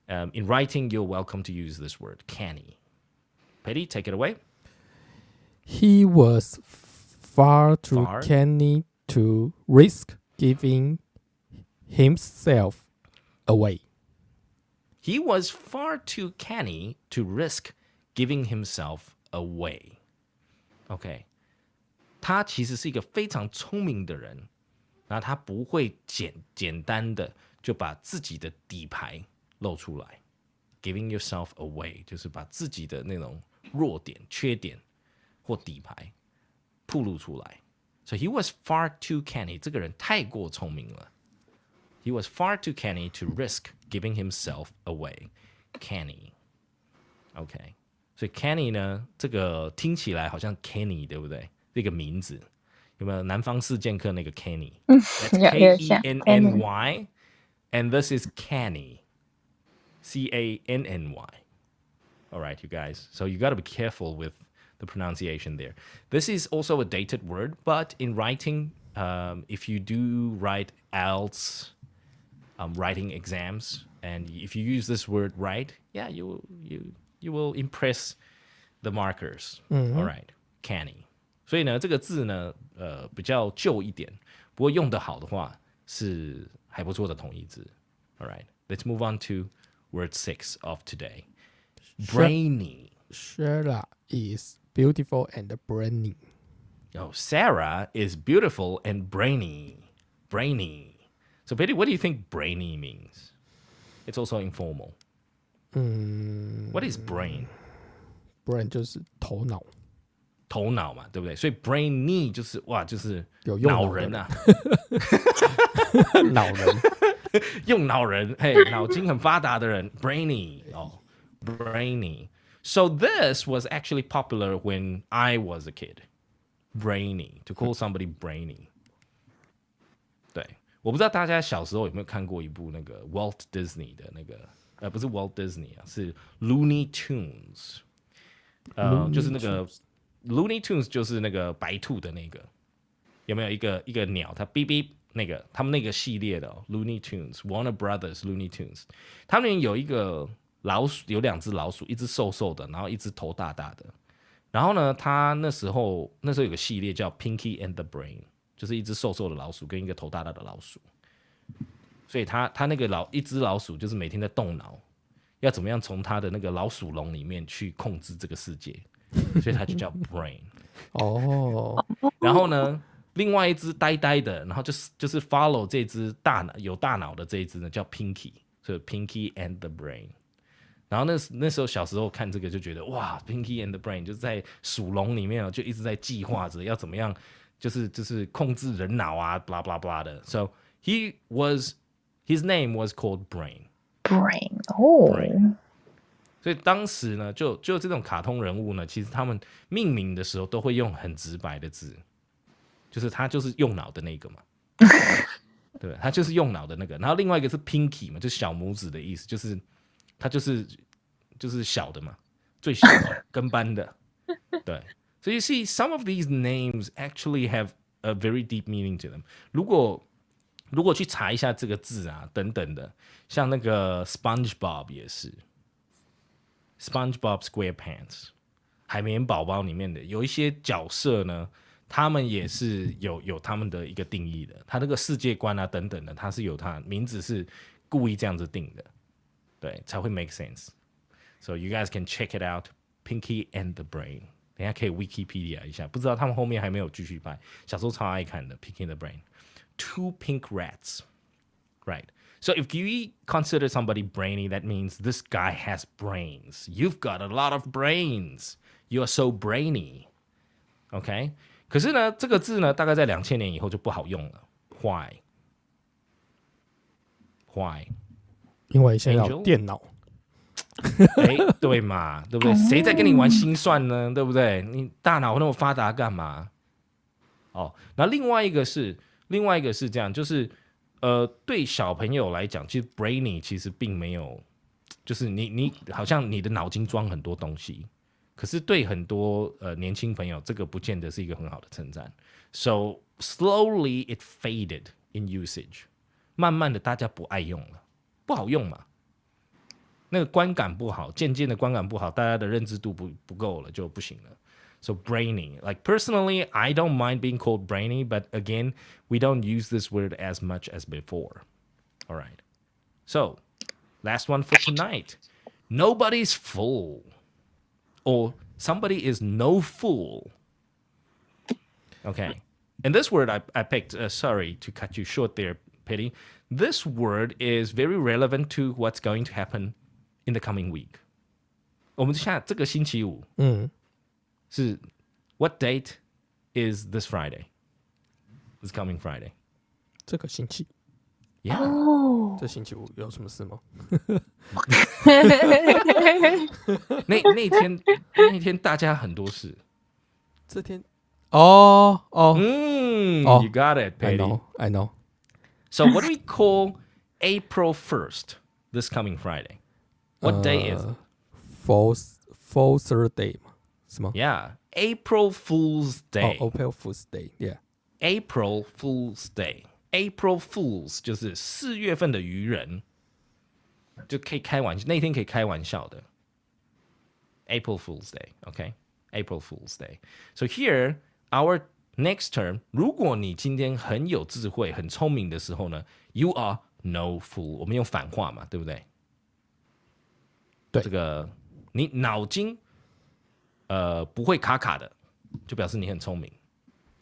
in writing, you're welcome to use this word, canny. Petty, take it away. He was far too canny to risk giving himself away. He was far too canny to risk giving himself away. OK， 他其实是一个非常聪明的人，然后他不会简单的就把自己的底牌露出来。Giving yourself away 就是把自己的那种弱点、缺点或底牌暴露出来。So he was far too canny. 这个人太过聪明了。He was far too canny to risk giving himself away. Canny. OK. 所以 Canny 呢，这个听起来好像 Canny， 对不对？这个名字有没有南方四剑客那个 Canny？ That's Kenny. And this is Canny. Canny. All right, you guys. So you got to be careful with the pronunciation there. This is also a dated word, but in writing, if you do write IELTS, writing exams, and if you use this word right, yeah, you will impress the markers. All right, canny. 所以呢，这个字呢，比较旧一点，不过用得好的话是还不错的同义字。All right, let's move on to word 6 of today. Brainy. Sarah is beautiful and brainy. Oh, Sarah is beautiful and brainy. Brainy. So, Betty, what do you think brainy means? It's also informal. What is brain? Brain 就是头脑。头脑嘛，对不对？所以 brainy 就是哇，就是有用脑人啊，脑人用脑人，嘿，脑筋很发达的人 ，brainy 哦 ，brainy。So this was actually popular when I was a kid. Brainy to call somebody brainy. 对，我不知道大家小时候有没有看过一部那个 Walt Disney 的那个，不是 Walt Disney 啊，是 Looney Tunes。就是那个 Looney Tunes 就是那个白兔的那个，有没有一个鸟，它哔哔那个他们那个系列的Looney Tunes，Warner Brothers Looney Tunes， 他们有一个老鼠，有2只老鼠，一只瘦瘦的，然后一只头大大的。然后呢，他那时候有个系列叫 Pinky and the Brain， 就是一只瘦瘦的老鼠跟一个头大大的老鼠。所以他那个一只老鼠就是每天在动脑。要怎么样从他的那个老鼠笼里面去控制这个世界，所以他就叫 brain。哦，然后呢，另外一只呆呆的，然后就是 follow 这只有大脑的这一只呢，叫 Pinky， 所以 Pinky and the Brain。然后那时候小时候看这个就觉得哇 ，Pinky and the Brain 就是在鼠笼里面就一直在计划着要怎么样，就是控制人脑啊，blah blah blah 的。So his name was called Brain。Brain， 所以当时呢，就这种卡通人物呢，其实他们命名的时候都会用很直白的字，就是他就是用脑的那个嘛，对，他就是用脑的那个。然后另外一个是 Pinky 嘛，就是小拇指的意思，就是他就是小的嘛，最小的跟班的，对。So you see, some of these names actually have a very deep meaning to them. 如果去查一下这个字啊，等等的，像那个 SpongeBob 也是 ，SpongeBob SquarePants， 海绵宝宝里面的有一些角色呢，他们也是有他们的一个定义的，他那个世界观啊等等的，他是有他名字是故意这样子定的，对，才会 make sense. So you guys can check it out, Pinky and the Brain. 等一下可以 Wikipedia 一下，不知道他们后面还没有继续拍，小时候超爱看的 Pinky and the Brain。Two pink rats, right? So if you consider somebody brainy, that means this guy has brains. You've got a lot of brains. You are so brainy. OK? 可是呢，这个字呢，大概在2000年以后就不好用了。Why? 因为现在有电脑。对嘛，对不对？谁在跟你玩心算呢？对不对？你大脑那么发达干嘛？哦，那另外一个是这样，就是对小朋友来讲，其实 brainy 其实并没有，就是你好像你的脑筋装很多东西，可是对很多年轻朋友，这个不见得是一个很好的称赞。So slowly it faded in usage， 慢慢的大家不爱用了，不好用嘛，那个观感不好，渐渐的观感不好，大家的认知度不够了，就不行了。So brainy, like personally, I don't mind being called brainy, but again, we don't use this word as much as before. All right. So, last one for tonight. Nobody's fool. Or somebody is no fool. Okay. And this word I picked, sorry to cut you short there, Petty. This word is very relevant to what's going to happen in the coming week. 我们现在这个星期五，是 What date is this Friday? This coming Friday. 这个星期 Yeah. 这星期五有什么事吗？那天大家很多事。这天You got it, Petty. I know. So what do we call April 1st, this coming Friday? What day is it? Fall Thursday 嘛，是吗 Yeah, April Fool's Day. April Fool's Day, yeah. April Fool's Day. April Fools 就是4月份的愚人，就可以开玩笑，那天可以开玩笑的。April Fool's Day, okay? April Fool's Day. So here, our next term, 如果你今天很有智慧、很聪明的时候呢 ，you are no fool. 我们用反话嘛，对不对？对，这个你脑筋不会卡卡的，就表示你很聪明。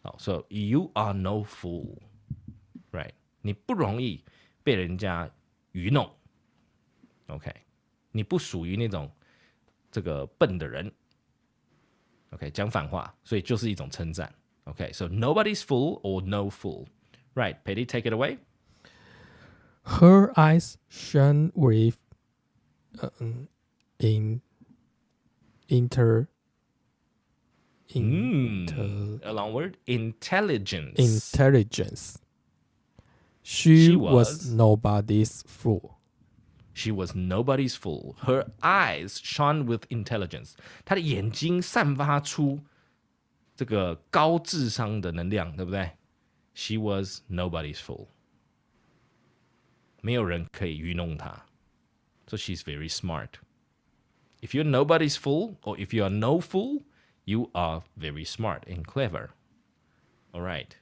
好 ，So you are no fool, right？ 你不容易被人家愚弄 ，OK？ 你不属于那种这个笨的人 OK， 讲反话，所以就是一种称赞。OK， so nobody's fool or no fool. Right, Petty, take it away. Her eyes shone with A long word. Intelligence. She was nobody's fool. She was nobody's fool. Her eyes shone with intelligence. 她的眼睛散发出这个高智商的能量，对不对？ She was nobody's fool. 没有人可以愚弄她。So she's very smart. If you're nobody's fool, or if you are no fool, you are very smart and clever. All right.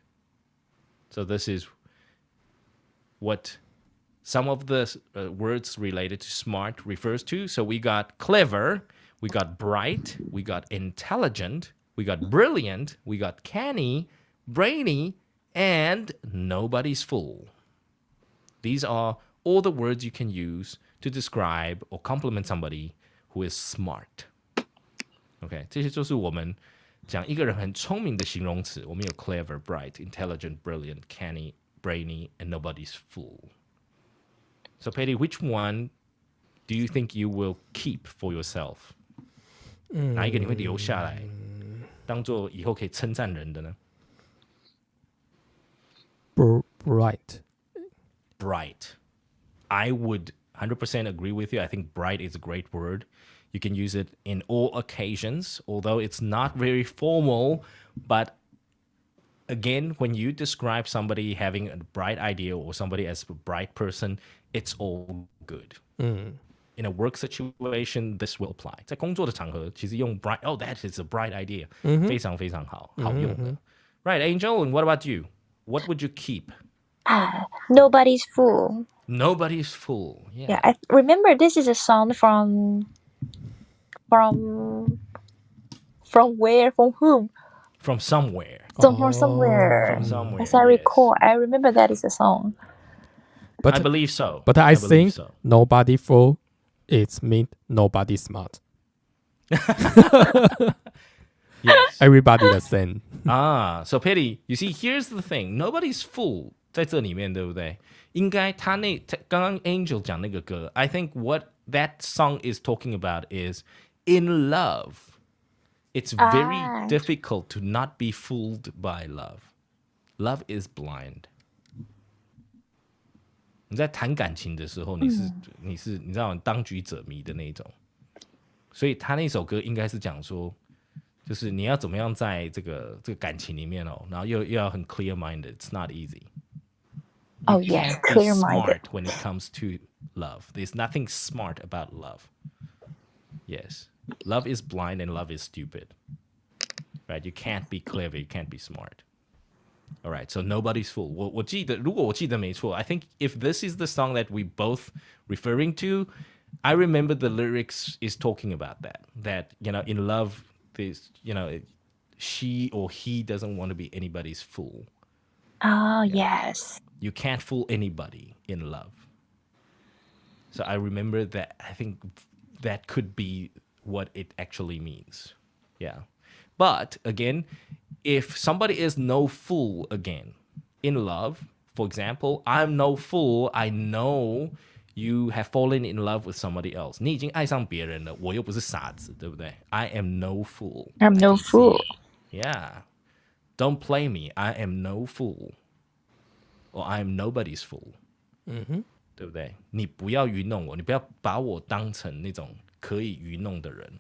So this is what some of the words related to smart refers to. So we got clever, we got bright, we got intelligent, we got brilliant, we got canny, brainy, and nobody's fool. These are all the words you can use to describe or compliment somebody who is smart. OK， 这些就是我们讲一个人很聪明的形容词。我们有 clever, bright, intelligent, brilliant, canny, brainy, and nobody's fool. So, Petty, which one do you think you will keep for yourself? 哪一个你会留下来，当做以后可以称赞人的呢？ Bright. I would 100% agree with you. I think bright is a great word. You can use it in all occasions, although it's not very formal. But again, when you describe somebody having a bright idea or somebody as a bright person, it's all good. In a work situation, this will apply. 在工作的场合，其实用 bright, oh, that is a bright idea. 非常非常好，好用的。Right, Angel, and what about you? What would you keep? Nobody's fool. Nobody's fool. Yeah, I remember this is a song from where? From whom? From somewhere. From somewhere. From somewhere. As I recall, I remember that is a song. But I believe so. But I think so. nobody fool, it means nobody smart. Yes. Everybody the same. So Petty, you see, here's the thing. Nobody's fool 在这里面，对不对？应该他刚刚 Angel 讲那个歌 I think what that song is talking about is in love. It's very difficult to not be fooled by love. Love is blind. 你在谈感情的时候，你知道当局者迷的那种，所以他那首歌应该是讲说，就是你要怎么样在这个感情里面哦，然后又要很 clear minded. It's not easy. Oh yes, clear minded. When it comes to love, there's nothing smart about love. Yes, love is blind and love is stupid. Right? You can't be clever. You can't be smart. All right, so nobody's fool. 我记得，如果我记得没错 I think if this is the song that we both referring to, I remember the lyrics is talking about that in love, this she or he doesn't want to be anybody's fool. Oh yes. You can't fool anybody in love. So I remember that. I think that could be what it actually means. Yeah. But again, if somebody is no fool again in love, for example, I'm no fool. I know you have fallen in love with somebody else. 你已经爱上别人了，我又不是傻子，对不对？ I am no fool. I'm no fool. Yeah. Don't play me. I am no fool. Or I am nobody's fool. 对不对？你不要愚弄我，你不要把我当成那种可以愚弄的人。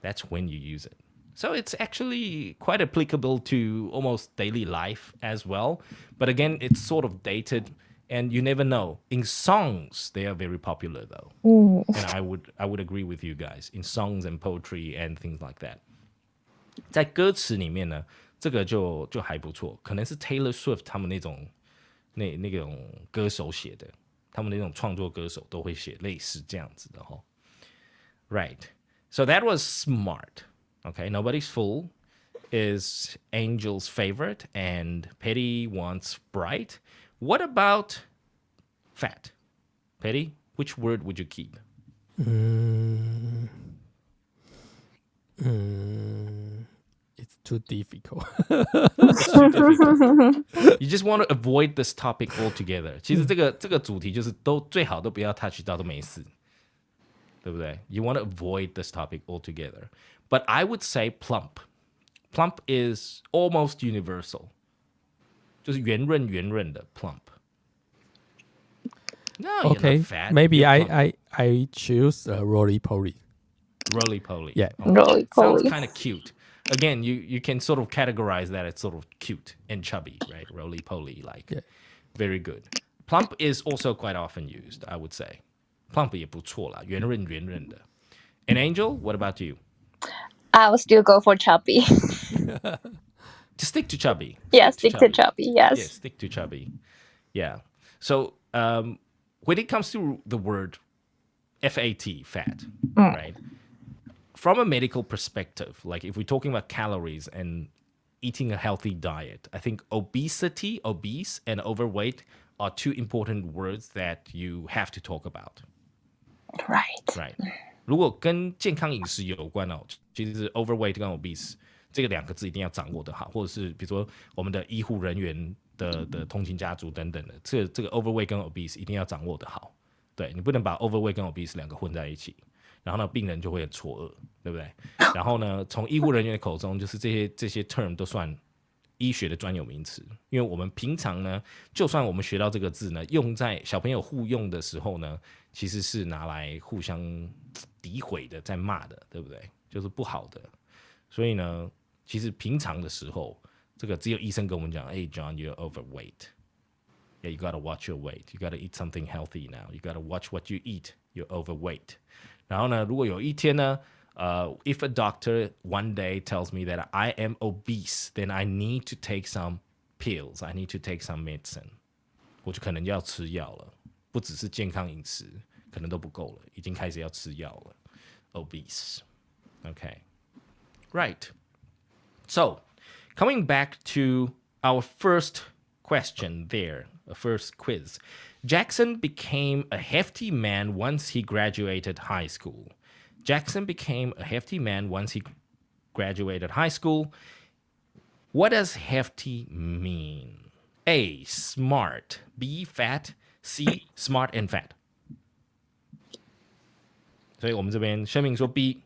That's when you use it. So it's actually quite applicable to almost daily life as well. But again, it's sort of dated and you never know. In songs, they are very popular though. And I would agree with you guys. In songs and poetry and things like that. 在歌词里面呢，这个就还不错，可能是 Taylor Swift 他们那种歌手写的，他们那种创作歌手都会写类似这样子的齁。Right. So that was smart. Okay, nobody's fool is Angel's favorite, and Petty wants bright. What about fat? Petty, which word would you keep? It's too difficult. It's too difficult. You just want to avoid this topic altogether. 其实这个主题就是最好都不要 touch 到都没事，对不对？ You want to avoid this topic altogether. But I would say plump. Plump is almost universal. 就是圆润的 plump. No, you're Okay, not fat. maybe You're plump. I choose roly-poly. Roly-poly. Yeah. Okay. Roly-poly. Sounds kind of cute. Again, you can sort of categorize that as sort of cute and chubby, right? Roly-poly, like. Yeah. Very good. Plump is also quite often used, I would say. Plump 也不错啦，圆润的。And Angel, what about you? I will still go for chubby. To stick to chubby. Yeah, stick to chubby. Yes. Yeah, stick to chubby. Yeah. So when it comes to the word fat, right? From a medical perspective, like if we're talking about calories and eating a healthy diet, I think obese and overweight are two important words that you have to talk about. Right. 如果跟健康饮食有关哦，其实是 overweight 跟 obese 这个两个字一定要掌握得好，或者是比如说我们的医护人员的通勤家族等等的，这个 overweight 跟 obese 一定要掌握得好。对，你不能把 overweight 跟 obese 两个混在一起，然后呢，病人就会很错愕，对不对？然后呢，从医护人员的口中，就是这些 term 都算医学的专有名词，因为我们平常呢，就算我们学到这个字呢，用在小朋友互用的时候呢，其实是拿来互相诋毁的，在骂的，对不对？就是不好的。所以呢，其实平常的时候，这个只有医生跟我们讲，哎 ，John, you're overweight. Yeah, you gotta watch your weight. You gotta eat something healthy now. You gotta watch what you eat. You're overweight. 然后呢，如果有一天呢，if a doctor one day tells me that I am obese, then I need to take some pills. I need to take some medicine. 我就可能要吃药了，不只是健康饮食，可能都不够了，已经开始要吃药了。Obese. Okay. Right. So, coming back to our first question there, the first quiz. Jackson became a hefty man once he graduated high school. Jackson became a hefty man once he graduated high school. What does hefty mean? A, smart. B, fat. C, smart and fat. 所以我们这边声明说 B,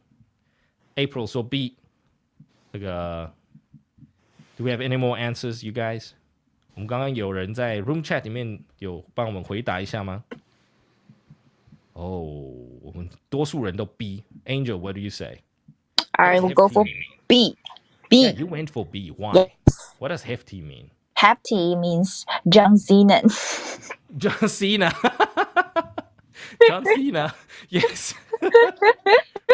April 说 B. 这个 Do we have any more answers, you guys? 我们刚刚有人在 room chat 里面有帮我们回答一下吗？我们多数人都 B. Angel, what do you say? I will go for B. Yeah, you went for B. Why? Yes. What does hefty mean? Hefty means John Cena. John Cena. John Cena. Yes.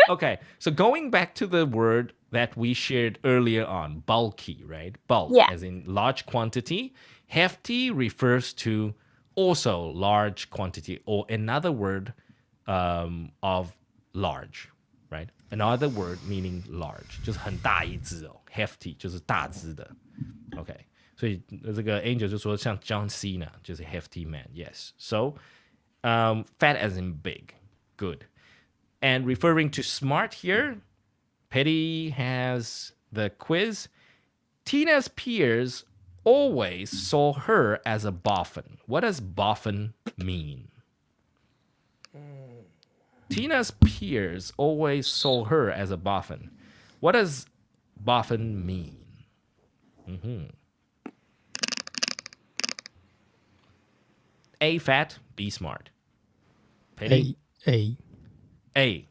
Okay, so going back to the word that we shared earlier on, bulky, right? Bulk, Yeah. as in large quantity. Hefty refers to also large quantity, or another word of large, right? Another word meaning large, 就是很大一只哦 ，hefty 就是大只的 ，OK。所以这个 Angel 就说像 John Cena 就是 hefty man, yes. So fat as in big, good. And referring to smart here, Petty has the quiz. Tina's peers always saw her as a boffin. What does boffin mean? Tina's peers always saw her as a boffin. What does boffin mean? A, fat. B, smart. Petty? A.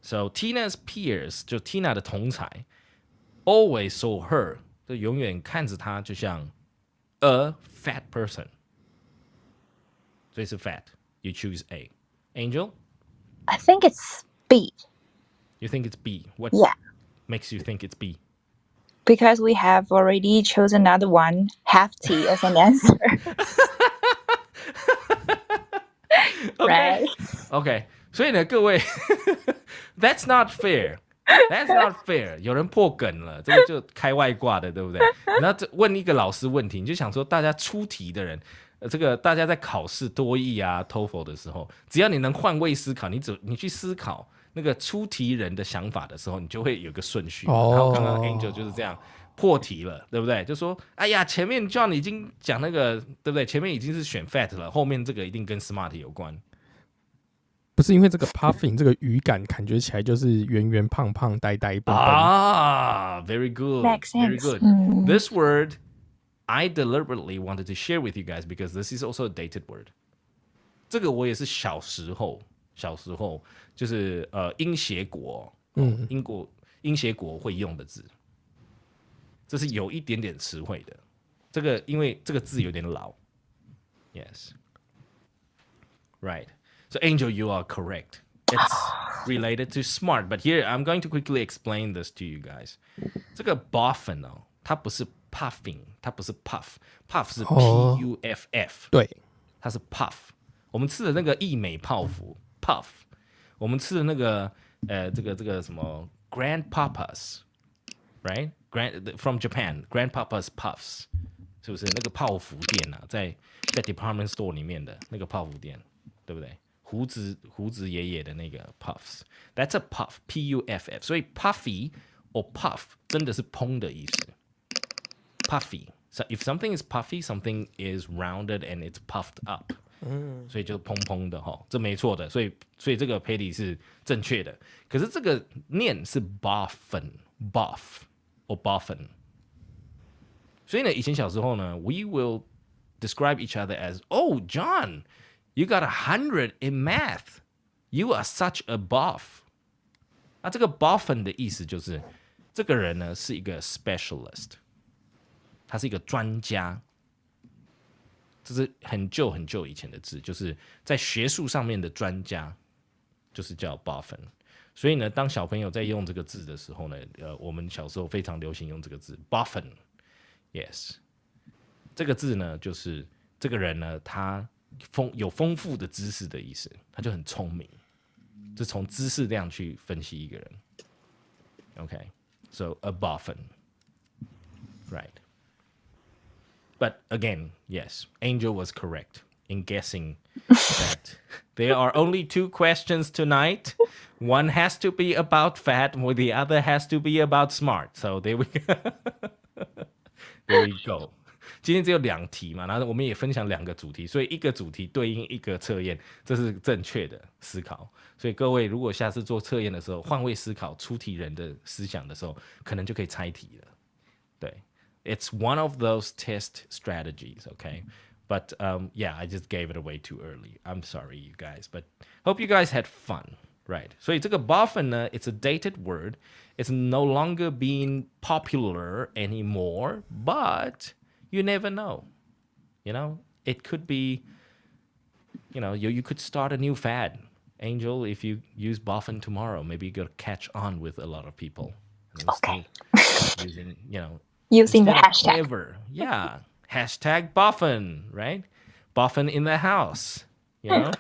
So Tina's peers 就 Tina 的同才 always saw her 就永远看着她就像 a fat person. 所以是 fat. You choose A. Angel? I think it's B. You think it's B. What makes you think it's B? Because we have already chosen another one, hefty, as an answer. Right? Okay. 所以呢，各位 ，That's not fair. That's not fair. 有人破梗了，这个就开外挂的，对不对？然后问一个老师问题，你就想说，大家出题的人，这个大家在考试多益啊、TOEFL 的时候，只要你能换位思考，你去思考那个出题人的想法的时候，你就会有个顺序。然后刚刚 Angel 就是这样破题了，对不对？就说哎呀，前面 John 已经讲那个，对不对？前面已经是选 fat 了，后面这个一定跟 smart 有关。不是因为这个 puffing 这个语感感觉起来就是圆圆胖胖呆呆笨笨啊 very good Makes sense. very good This word I deliberately wanted to share with you guys because this is also a dated word 这个我也是小时候就是英协国英协国会用的字，这是有一点点词汇的，这个因为这个字有点老 Yes Right So Angel, you are correct. It's related to smart, but here I'm going to quickly explain this to you guys. 这个 boffin 哦，它不是 puffing， 它不是 puff 是 P-U-F-F， 对，它是 puff。我们吃的那个益美泡芙 puff， 我们吃的那个这个什么 grandpapas， right? From Japan, grandpapas puffs， 是不是那个泡芙店啊？在 department store 里面的那个泡芙店，对不对？胡子爷爷的那个 puffs，that's a puff P-U-F-F， 所以 puffy or puff 真的是蓬的意思。puffy， so if something is puffy, something is rounded and it's puffed up， 所以就蓬蓬的哈，这没错的，所以这个 Patty 是正确的。可是这个念是 boffin buff or boffin， 所以呢，以前小时候呢 ，we will describe each other as oh John。You got 100 in math. You are such a buff. 那这个 boffin 的意思就是这个人呢是一个 specialist， 他是一个专家。这是很久以前的字，就是在学术上面的专家，就是叫 boffin。所以呢，当小朋友在用这个字的时候呢，我们小时候非常流行用这个字 boffin。Yes， 这个字呢，就是这个人呢，他有丰富的知识的意思，他就很聪明，是从知识量去分析一个人。Okay, so a boffin, right? But again, yes, Angel was correct in guessing that there are only 2 questions tonight. One has to be about fat, while the other has to be about smart. So there we go. 今天只有2题嘛，然后我们也分享2个主题，所以一个主题对应一个测验，这是正确的思考。所以各位如果下次做测验的时候，换位思考出题人的思想的时候，可能就可以猜题了。对 ，It's one of those test strategies, okay? But yeah, I just gave it away too early. I'm sorry, you guys, but hope you guys had fun, right? 所以这个 boffin 呢 ，it's a dated word. It's no longer being popular anymore, but you never know. You know, it could be, you know, you could start a new fad. Angel, if you use boffin tomorrow, maybe you're going to catch on with a lot of people. Okay. Using, you know, Using the instead of hashtag. clever, yeah. Hashtag boffin, right? Boffin in the house, you know?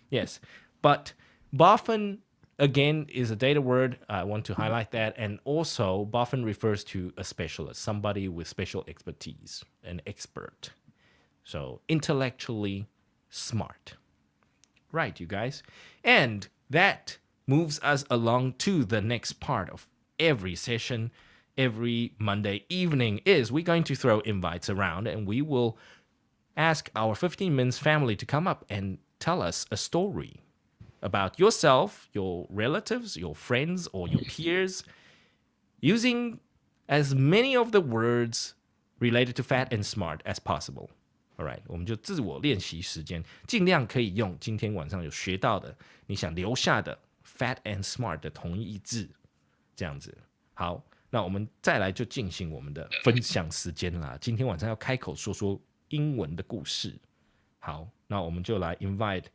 Yes. But boffin, again, is a data word. I want to highlight that. And also, boffin refers to a specialist, somebody with special expertise, an expert. So, intellectually smart. Right, you guys? And that moves us along to the next part of every session. Every Monday evening is we're going to throw invites around and we will ask our 15 Minutes family to come up and tell us a story about yourself, your relatives, your friends, or your peers, using as many of the words related to fat and smart as possible. All right, 我们就自我练习时间，尽量可以用今天晚上有学到的，你想留下的 fat and smart 的同义字，这样子。好，那我们再来就进行我们的分享时间啦。今天晚上要开口说说英文的故事。好，那我们就来 invite。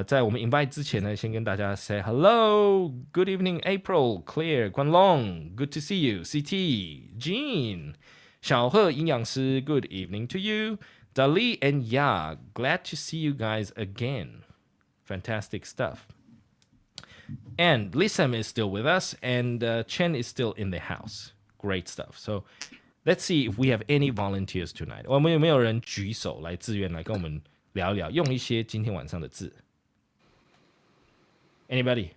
在我们 invite 之前呢，先跟大家 say hello, good evening, April, Claire, 关龙 good to see you, CT, Jean, 小贺营养师 good evening to you, Dali and Ya, glad to see you guys again. Fantastic stuff. And Lissam is still with us, and Chen is still in the house. Great stuff. So let's see if we have any volunteers tonight. 我们有没有人举手来自愿来跟我们聊一聊，用一些今天晚上的字 Anybody?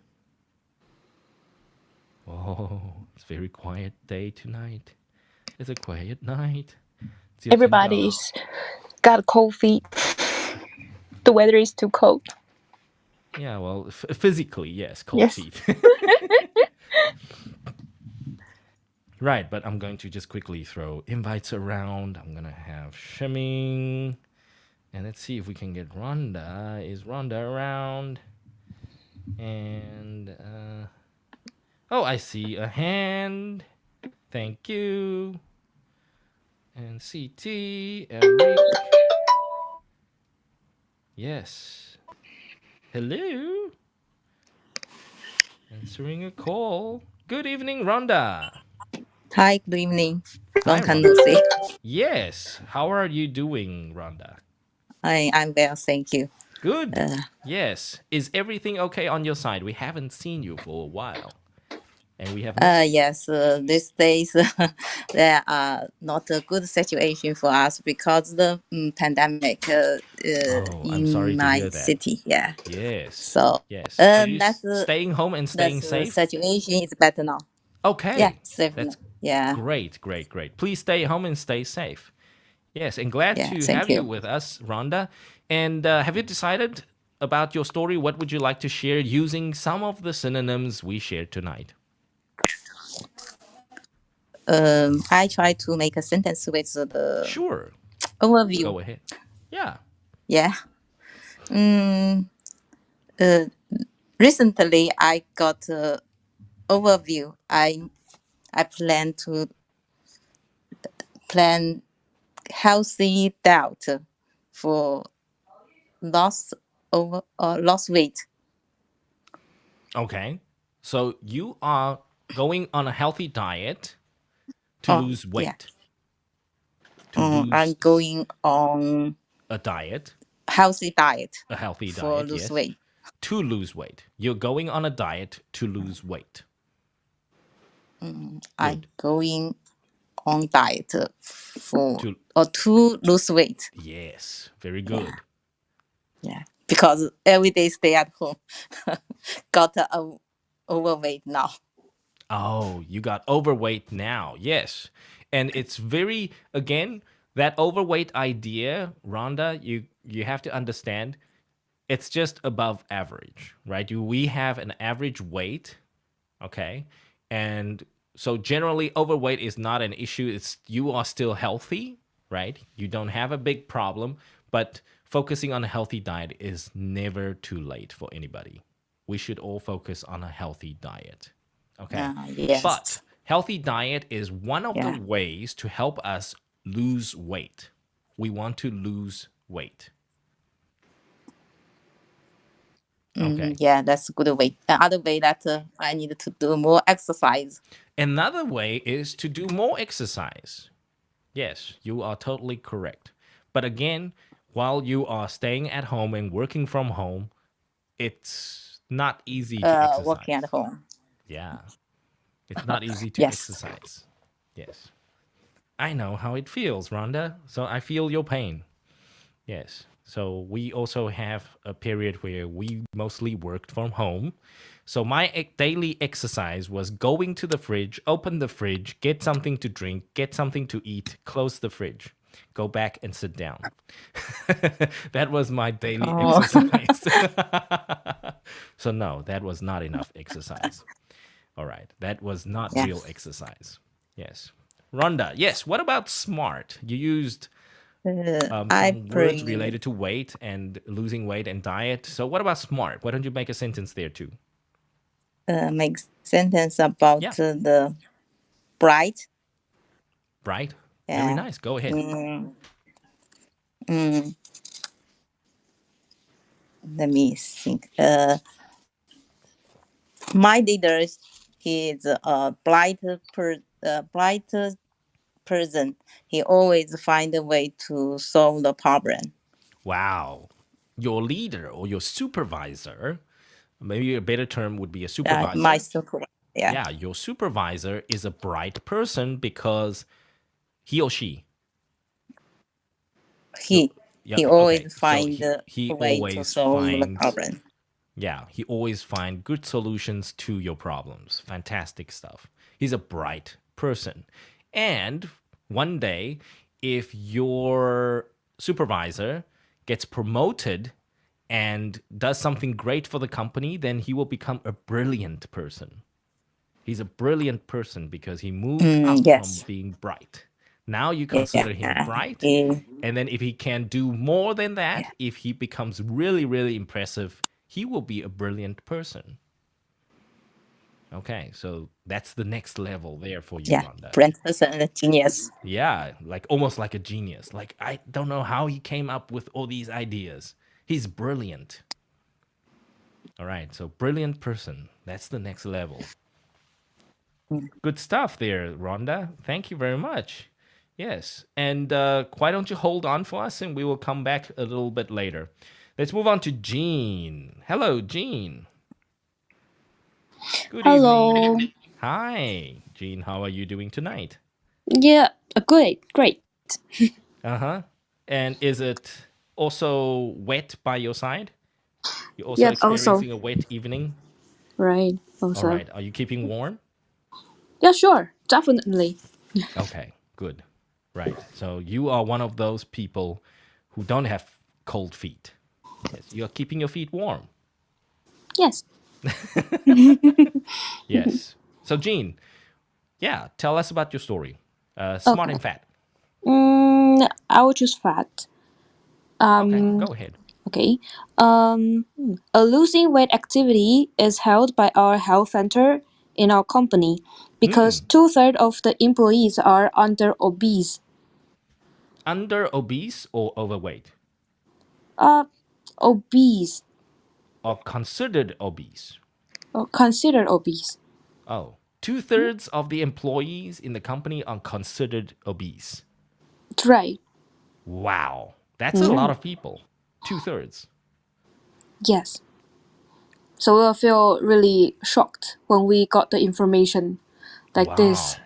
Oh, it's a very quiet day tonight. It's a quiet night. Everybody's got cold feet. The weather is too cold. Yeah, well, physically, yes, cold Yes. feet. Right, but I'm going to just quickly throw invites around. I'm going to have Shimming. And let's see if we can get Rhonda. Is Rhonda around? And, oh, I see a hand. Thank you. And CT, Eric. Yes. Hello. Answering a call. Good evening, Rhonda. Hi, good evening. Long Hi, time Rhonda. no see. Yes. How are you doing, Rhonda? I'm well, thank you. Good. Yes. Is everything okay on your side? We haven't seen you for a while. And we have Yes, these days there are not a good situation for us because the pandemic I'm sorry in to my hear that. city. Yeah. Yes. So Yes. Are you that's staying home and staying the safe? situation is better now. Okay. Yeah, safe That's now. Yeah. great. Please stay home and stay safe. Yes, and glad Yeah, to thank have you you. with us, Rhonda. And have you decided about your story? What would you like to share using some of the synonyms we shared tonight? I try to make a sentence with the Sure. overview. Go ahead. Yeah. Yeah. Recently, I got overview. I plan healthy diet for loss weight. Okay. So you are going on a healthy diet to lose weight. Yeah. To lose I'm going on a diet. healthy diet. A healthy for diet, lose yes. weight. To lose weight. You're going on a diet to lose weight. I'm going on diet to lose weight. Yes, very good. Yeah, because every day stay at home, got overweight now. Oh, you got overweight now. Yes. And it's very, again, that overweight idea, Rhonda, you have to understand, it's just above average, right? We have an average weight, okay? And so generally overweight is not an issue. It's you are still healthy, right? You don't have a big problem, but focusing on a healthy diet is never too late for anybody. We should all focus on a healthy diet. Okay. Yes. But healthy diet is one of the ways to help us lose weight. We want to lose weight. Okay. Yeah, that's a good way. Another way that I need to do more exercise. Another way is to do more exercise. Yes, you are totally correct. But again, while you are staying at home and working from home, it's not easy to exercise. Working at home. Yeah. It's not easy to Yes. exercise. Yes. I know how it feels, Rhonda. So I feel your pain. Yes. So we also have a period where we mostly worked from home. So my daily exercise was going to the fridge, open the fridge, get something to drink, get something to eat, close the fridge, go back and sit down. That was my daily exercise. So no, that was not enough exercise. All right. That was not real exercise. Yes. Rhonda, yes. What about SMART? You used some words related to weight and losing weight and diet. So what about SMART? Why don't you make a sentence there too? Make sentence about the bright. Bright? Yeah. Very nice. Go ahead. Let me think. My leader is a bright person. He always find a way to solve the problem. Wow. Your leader or your supervisor, maybe a better term would be a supervisor. My supervisor. Yeah, your supervisor is a bright person because he or she. He always find a way to solve the problem. Yeah, he always finds good solutions to your problems. Fantastic stuff. He's a bright person. And one day, if your supervisor gets promoted and does something great for the company, then he will become a brilliant person. He's a brilliant person because he moved up from Yes. being bright. Now you consider him bright. Yeah. And then if he can do more than that, if he becomes really, really impressive, he will be a brilliant person. Okay, so that's the next level there for you, Yeah. Rhonda. Brilliant person and a genius. Yeah, like almost like a genius. Like, I don't know how he came up with all these ideas. He's brilliant. All right, so brilliant person. That's the next level. Good stuff there, Rhonda. Thank you very much. Yes, and why don't you hold on for us and we will come back a little bit later. Let's move on to Jean. Hello, Jean. Good Hello. evening. Hi, Jean. How are you doing tonight? Yeah, great. Uh-huh. And is it also wet by your side? You're also Yeah, also. experiencing a wet evening? Right. Also. All right. Are you keeping warm? Yeah, sure. Definitely. Okay, good. Right. So you are one of those people who don't have cold feet. Yes, you're keeping your feet warm. Yes. Yes. So Jean, yeah, tell us about your story. Smart Okay. and fat. I will choose fat. Okay, go ahead. Okay. A losing weight activity is held by our health center in our company because 2/3 of the employees are under obese. Under obese or overweight? Obese Or considered obese? or considered obese. Oh, 2/3 of the employees in the company are considered obese. That's right. Wow, that's a lot of people. 2/3. Yes. So we'll feel really shocked when we got the information like this.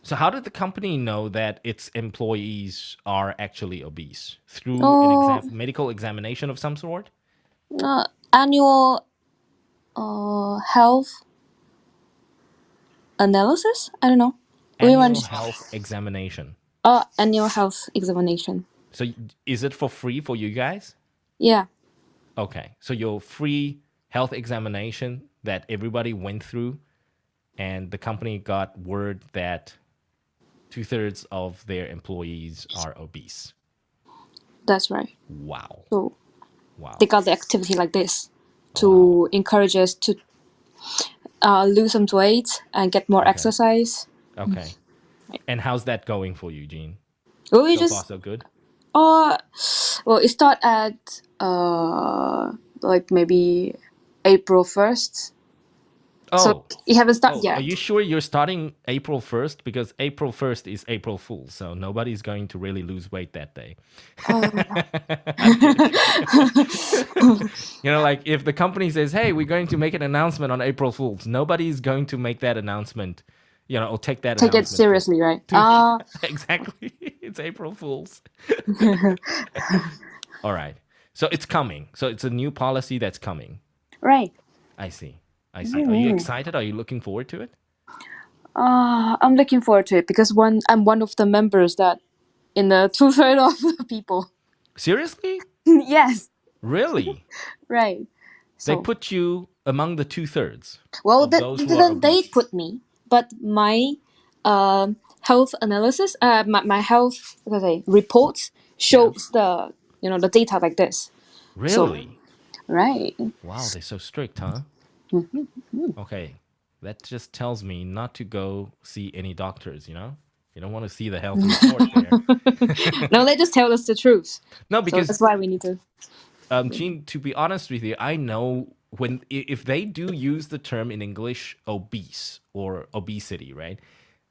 So how did the company know that its employees are actually obese? Through Oh, medical examination of some sort? annual health analysis? I don't know. Annual health examination. Annual health examination. So is it for free for you guys? Yeah. Okay. So your free health examination that everybody went through and the company got word that 2/3 of their employees are obese. That's right. Wow. So Wow. they got the activity like this to encourage us to lose some weight and get more exercise. Okay. And how's that going for you, Jean? Well, we So just far, so good? well, it start at like maybe April 1st. So it haven't started yet. Are you sure you're starting April 1st? Because April 1st is April Fool, so nobody's going to really lose weight that day. You know, like if the company says, hey, we're going to make an announcement on April Fools, nobody's going to make that announcement, you know, or take that Take announcement. it seriously, right? Exactly. It's April Fools. All right. So it's coming. So it's a new policy that's coming. Right. I see. Are you excited? Are you looking forward to it? I'm looking forward to it because I'm one of the members that in the 2/3 of the people. Seriously? Yes. Really? Right. They put you among the 2/3. Well, those who are they obese. put me, but my health analysis, my health reports shows the the data like this. Really? Right. Wow, they're so strict, huh? Okay. That just tells me not to go see any doctors, you know? You don't want to see the health report there. No, they just tell us the truth. No, because so that's why we need to. Jean, to be honest with you, I know if they do use the term in English obese or obesity, right?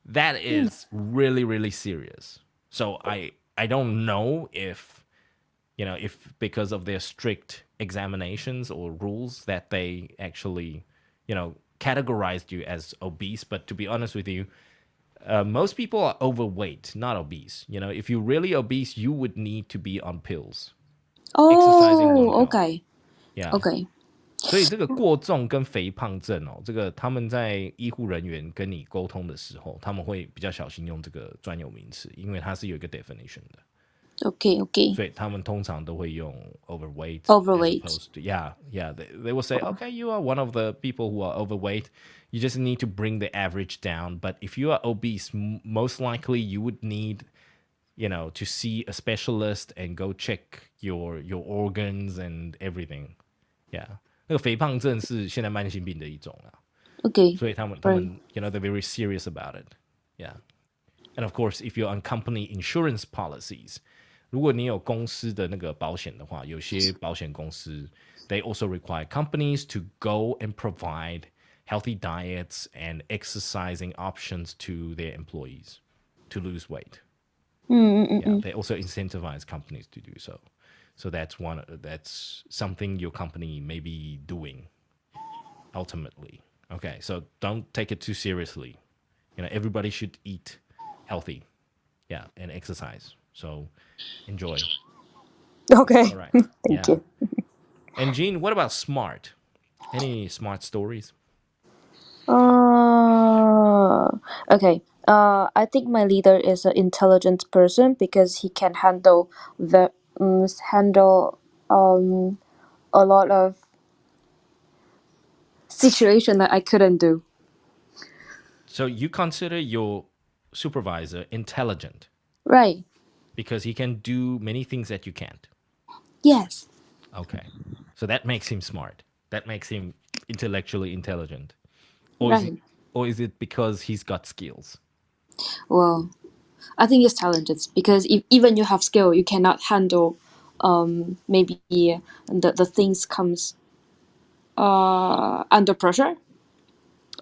That is really, really serious. So I don't know if because of their strict examinations or rules that they actually, categorized you as obese. But to be honest with you, most people are overweight, not obese. If you're really obese, you would need to be on pills. Exercising one pill. Okay. Yeah. Okay. 所以这个过重跟肥胖症哦，这个他们在医护人员跟你沟通的时候，他们会比较小心用这个专有名词，因为它是有一个 definition 的。Okay. 所以他们通常都会用 overweight. Overweight. As opposed to, yeah. They will say, okay, you are one of the people who are overweight. You just need to bring the average down. But if you are obese, most likely you would need, to see a specialist and go check your organs and everything. Yeah. 那个肥胖症是现在慢性病的一种啦。Okay. 所以他们 they're very serious about it. Yeah. And of course, if you're on company insurance policies, 如果你有公司的那个保险的话，有些保险公司 they also require companies to go and provide healthy diets and exercising options to their employees to lose weight. Yeah, they also incentivize companies to do so. So that's something your company may be doing ultimately. Okay, so don't take it too seriously. Everybody should eat healthy, yeah, and exercise. So enjoy. Okay. All right. Thank you. And Jean, what about smart? Any smart stories? Okay. I think my leader is an intelligent person because he can handle a lot of situation that I couldn't do. So you consider your supervisor intelligent Right. because he can do many things that you can't. Yes. Okay. So that makes him smart. That makes him intellectually intelligent. Right. Or is it because he's got skills? Well, I think it's talented because if even you have skill, you cannot handle maybe the things comes under pressure.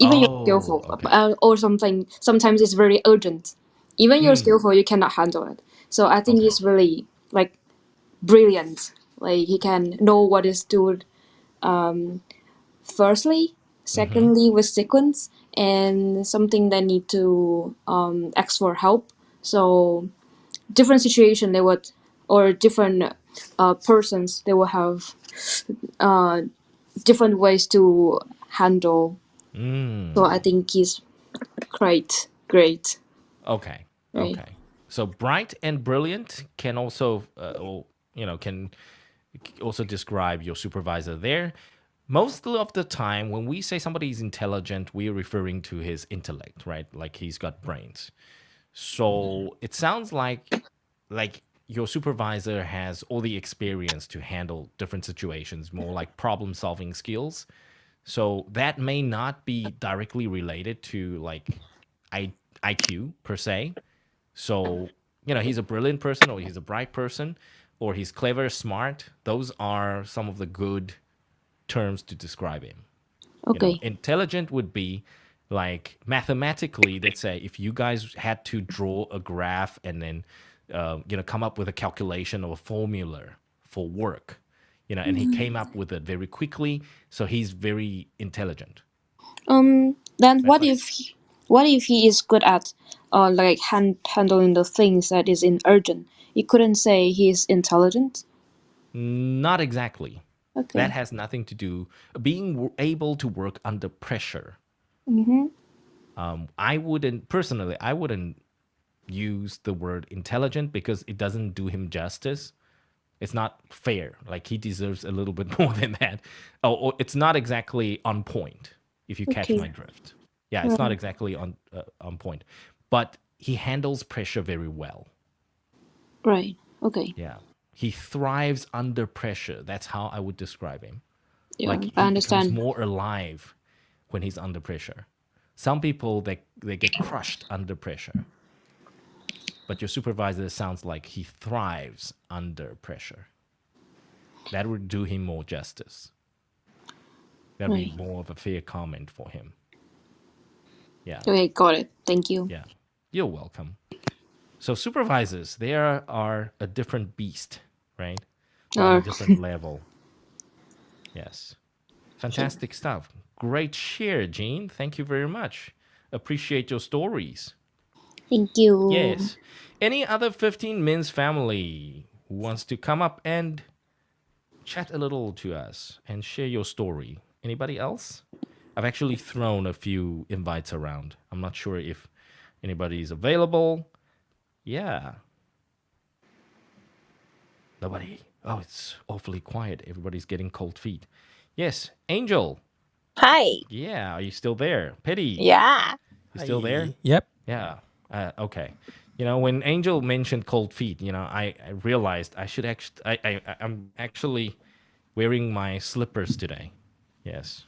Even you're skillful, okay. or something. Sometimes it's very urgent. Even you're skillful, you cannot handle it. So I think he's really like brilliant. Like he can know what is doing. Firstly, secondly, with sequence and something that need to ask for help. So different situation they would or different persons they will have different ways to handle. So I think he's great. Okay. Right. Okay. So bright and brilliant can also, can also describe your supervisor there. Most of the time, when we say somebody is intelligent, we're referring to his intellect, right? Like he's got brains. So it sounds like your supervisor has all the experience to handle different situations, more like problem solving skills. So that may not be directly related to like IQ per se. So, he's a brilliant person or he's a bright person or he's clever, smart. Those are some of the good terms to describe him. Okay. Intelligent would be like mathematically, let's say if you guys had to draw a graph and then, come up with a calculation or a formula for work, and he came up with it very quickly. So he's very intelligent. Then what if he is good at like handling the things that is in urgent? You couldn't say he's intelligent. Not exactly. Okay. That has nothing to do being able to work under pressure. I wouldn't use the word intelligent because it doesn't do him justice. It's not fair. Like he deserves a little bit more than that. Or it's not exactly on point. If you catch my drift, yeah, it's not exactly on point, but he handles pressure very well. Right. Okay. Yeah, he thrives under pressure. That's how I would describe him. Yeah, Like he I becomes understand. more alive when he's under pressure. Some people they get crushed under pressure. But your supervisor sounds like he thrives under pressure. That would do him more justice. That would be more of a fair comment for him. Yeah. Okay, got it. Thank you. Yeah. You're welcome. So supervisors, they are a different beast, right? On a different level. Yes. Fantastic stuff. Great share, Jean. Thank you very much. Appreciate your stories. Thank you. Yes. Any other 15 Mins family who wants to come up and chat a little to us and share your story. Anybody else? I've actually thrown a few invites around. I'm not sure if anybody is available. Yeah. Nobody. Oh, it's awfully quiet. Everybody's getting cold feet. Yes, Angel. Hi. Yeah, are you still there? Petty. Yeah. You still there? Yep. Yeah. Okay. When Angel mentioned cold feet, I realized I should I'm actually wearing my slippers today. Yes.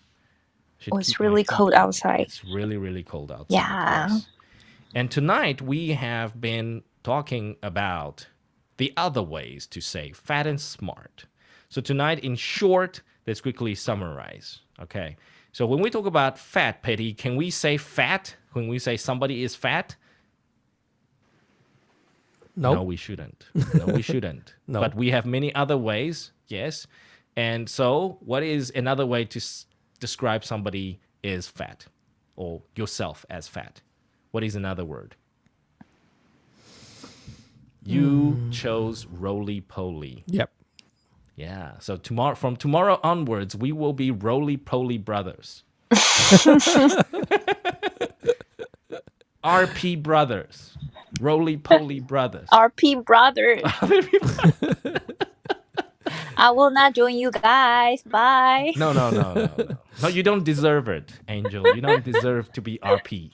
Oh, it's really cold outside. It's really, really cold outside. Yeah. Yes. And tonight we have been talking about the other ways to say fat and smart. So tonight, in short, let's quickly summarize. Okay. So when we talk about fat, Petty, can we say fat when we say somebody is fat? Nope. No, we shouldn't. No, we shouldn't. No. But we have many other ways, yes. And so what is another way to describe somebody is fat or yourself as fat? What is another word? You chose roly-poly. Yep. Yeah. So from tomorrow onwards, we will be roly-poly brothers. RP brothers. Roly-poly brothers. RP brothers. I will not join you guys. Bye. No. No, you don't deserve it, Angel. You don't deserve to be RP.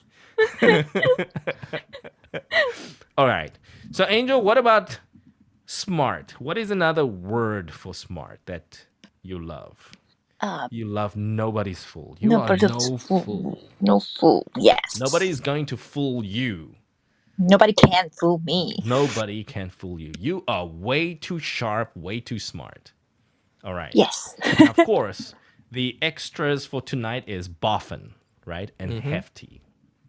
All right. So, Angel, what about smart? What is another word for smart that you love? You love nobody's fool. You are no fool. No fool. Yes. Nobody is going to fool you. Nobody can fool me. Nobody can fool you. You are way too sharp, way too smart. All right. Yes. And of course, the extras for tonight is boffin, right? And hefty.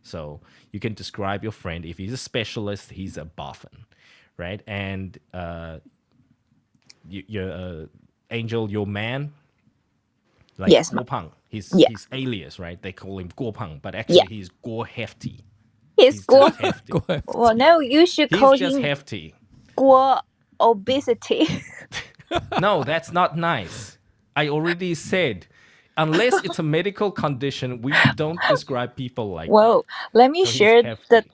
So you can describe your friend. If he's a specialist, he's a boffin, right? And Angel, your man, like yes, Guo Pang, his alias, right? They call him Guo Pang, but actually he's Guo Hefty. He's just hefty. Well, no, you should call He's just him hefty. Guo Obesity. No, that's not nice. I already said, unless it's a medical condition, we don't describe people like Whoa, let me So he's share hefty. the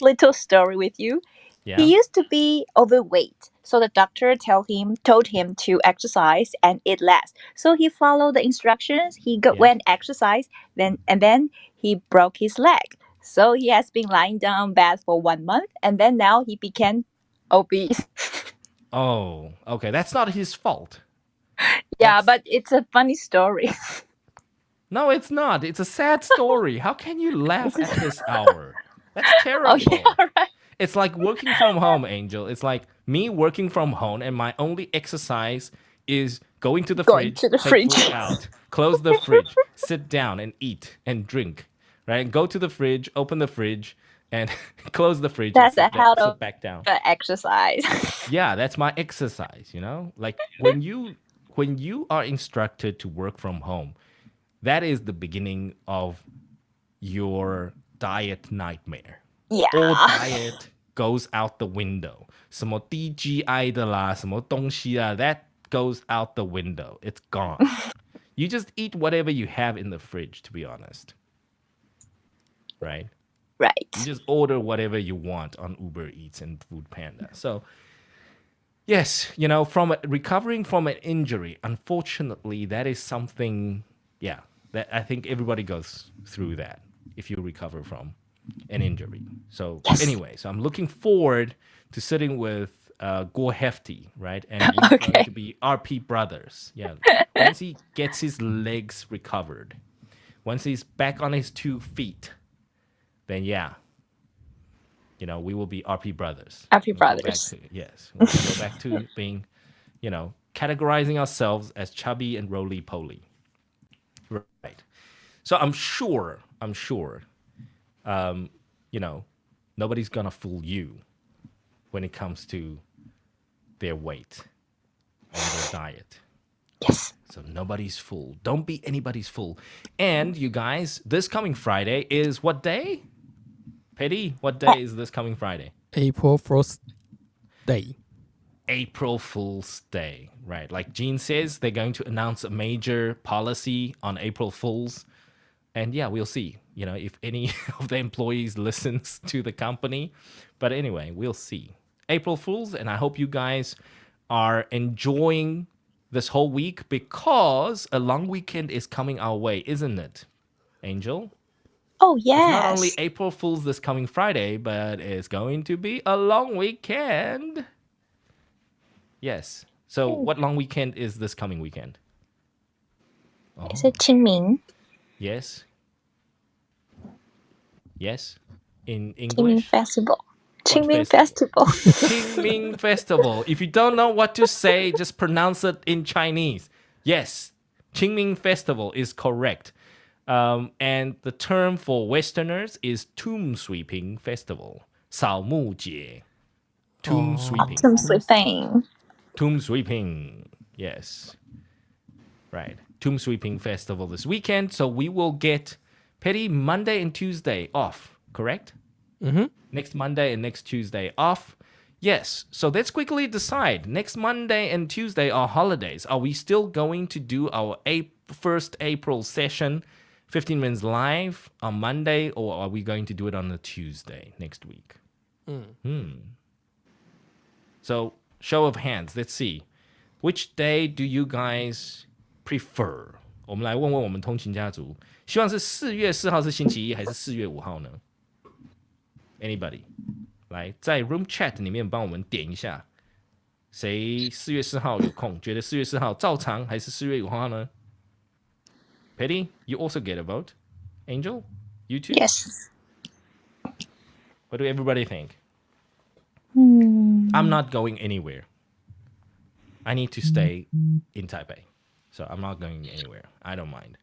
little story with you. Yeah. He used to be overweight, so the doctor told him to exercise and eat less. So he followed the instructions. He went exercise, then he broke his leg. So he has been lying down on bed for 1 month, and then now he became obese. Oh, okay. That's not his fault. Yeah, but it's a funny story. No, it's not. It's a sad story. How can you laugh at this hour? That's terrible. Oh, yeah, right. It's like working from home, Angel. It's like me working from home, and my only exercise is going to the fridge, take food out, close the fridge, sit down and eat and drink, right? And go to the fridge, open the fridge, and close the fridge. That's and sit back down. The exercise. Yeah, that's my exercise. Like when you are instructed to work from home, that is the beginning of your diet nightmare. Yeah. All diet goes out the window. 什么低 GI 的啦，什么东西啊, that goes out the window. It's gone. You just eat whatever you have in the fridge, to be honest. Right? Right. You just order whatever you want on Uber Eats and Food Panda. So, yes, from recovering from an injury, unfortunately, that is something, that I think everybody goes through that if you recover from an injury. So anyway, so I'm looking forward to sitting with Guo Hefty, right? And we're going to be RP brothers. Yeah. Once he gets his legs recovered, once he's back on his 2 feet, then we will be RP brothers. RP brothers. We'll go back to being, categorizing ourselves as chubby and roly-poly. Right. So I'm sure, nobody's gonna fool you when it comes to their weight and their diet. Yes. So nobody's fool. Don't be anybody's fool. And you guys, this coming Friday is what day? Petty, what day is this coming Friday? April Fool's Day. April Fool's Day, right? Like Gene says, they're going to announce a major policy on April Fools. And yeah, we'll see, if any of the employees listens to the company. But anyway, we'll see. April Fools, and I hope you guys are enjoying this whole week because a long weekend is coming our way, isn't it, Angel? Oh, It's not only yes. April Fool's this coming Friday, but it's going to be a long weekend. Yes. So what long weekend is this coming weekend? Is it 清明? Yes. Yes. In 清明 English? Festival. What 清明 festival? Festival. Qingming Festival. If you don't know what to say, just pronounce it in Chinese. Yes. Qingming Festival is correct. And the term for Westerners is Tomb Sweeping Festival. 扫墓节. Tomb sweeping. Some sleeping. Tomb sweeping. Yes. Right. Tomb sweeping festival this weekend. So we will get Petty Monday and Tuesday off, correct? Mm-hmm. Next Monday and next Tuesday off. Yes. So let's quickly decide. Next Monday and Tuesday are holidays. Are we still going to do our first April session, 15 minutes live on Monday, or are we going to do it on a Tuesday next week? So, show of hands, let's see. Which day do you guys prefer? 我们来问问我们通勤家族，希望是4月4号是星期一，还是4月5号呢？ Anybody？ 来，在 Room Chat 里面帮我们点一下，谁4月4号有空？觉得4月4号照常还是4月5号呢？ Petty, you also get a vote. Angel, you too? Yes. What do everybody think? I'm not going anywhere. I need to stay in Taipei. So I'm not going anywhere. I don't mind.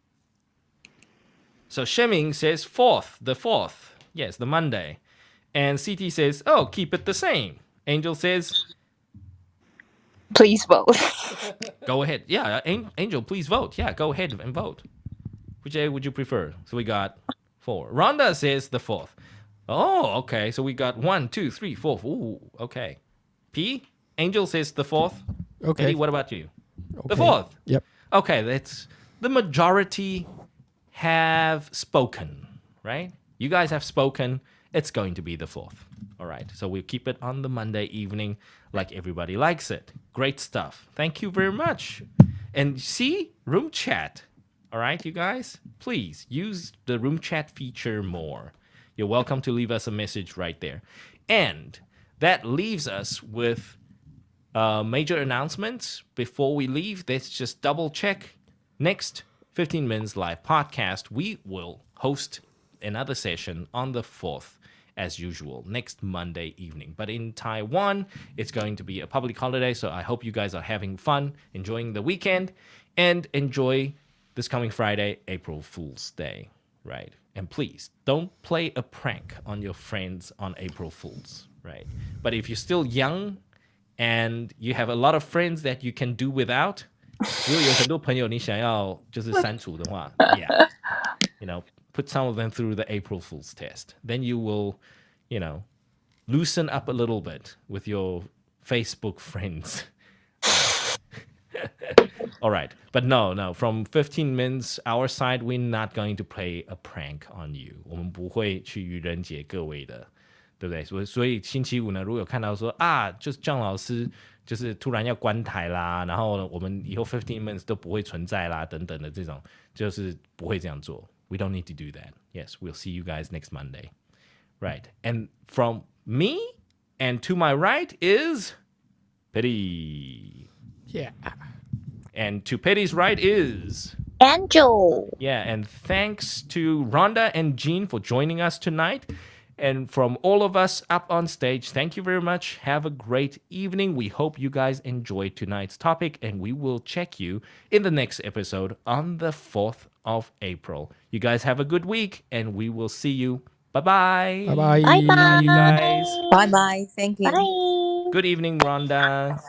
So Sheming says the 4th. Yes, the Monday. And CT says, oh, keep it the same. Angel says, Please vote. go ahead. Yeah, Angel, please vote. Yeah, go ahead and vote. Which day would you prefer? So we got 4. Rhonda says the 4th. Oh, okay. So we got 1, 2, 3, 4. Ooh, okay. P, Angel says the 4th. Okay. Eddie, what about you? Okay. The 4th. Yep. Okay, that's the majority have spoken, right? You guys have spoken. It's going to be the 4th. All right. So we'll keep it on the Monday evening like everybody likes it. Great stuff. Thank you very much. And see, room chat. All right, you guys, please use the room chat feature more. You're welcome to leave us a message right there. And that leaves us with major announcements. Before we leave, let's just double check. Next 15 Minutes Live podcast, we will host another session on the 4th as usual, next Monday evening. But in Taiwan, it's going to be a public holiday, so I hope you guys are having fun, enjoying the weekend, and enjoy this coming Friday, April Fool's Day, right? And please, don't play a prank on your friends on April Fools, right? But if you're still young and you have a lot of friends that you can do without, 如果有很多朋友你想要就是删除的话 yeah, put some of them through the April Fool's test. Then you will, loosen up a little bit with your Facebook friends. All right. But no. From 15 minutes, our side, we're not going to play a prank on you. 我们不会去愚人节各位的，对不对？所以星期五呢，如果有看到说就是John老师就是突然要关台啦，然后我们以后15 minutes 都不会存在啦，等等的这种，就是不会这样做。We don't need to do that. Yes, we'll see you guys next Monday. Right. And from me and to my right is Petty. Yeah. And to Petty's right is Angel. Yeah, and thanks to Rhonda and Jean for joining us tonight. And from all of us up on stage, thank you very much. Have a great evening. We hope you guys enjoyed tonight's topic, and we will check you in the next episode on the 4th of April. You guys have a good week, and we will see you. Bye-bye. Bye-bye. Bye-bye. You guys. Bye bye. Thank you. Bye. Good evening, Rhonda.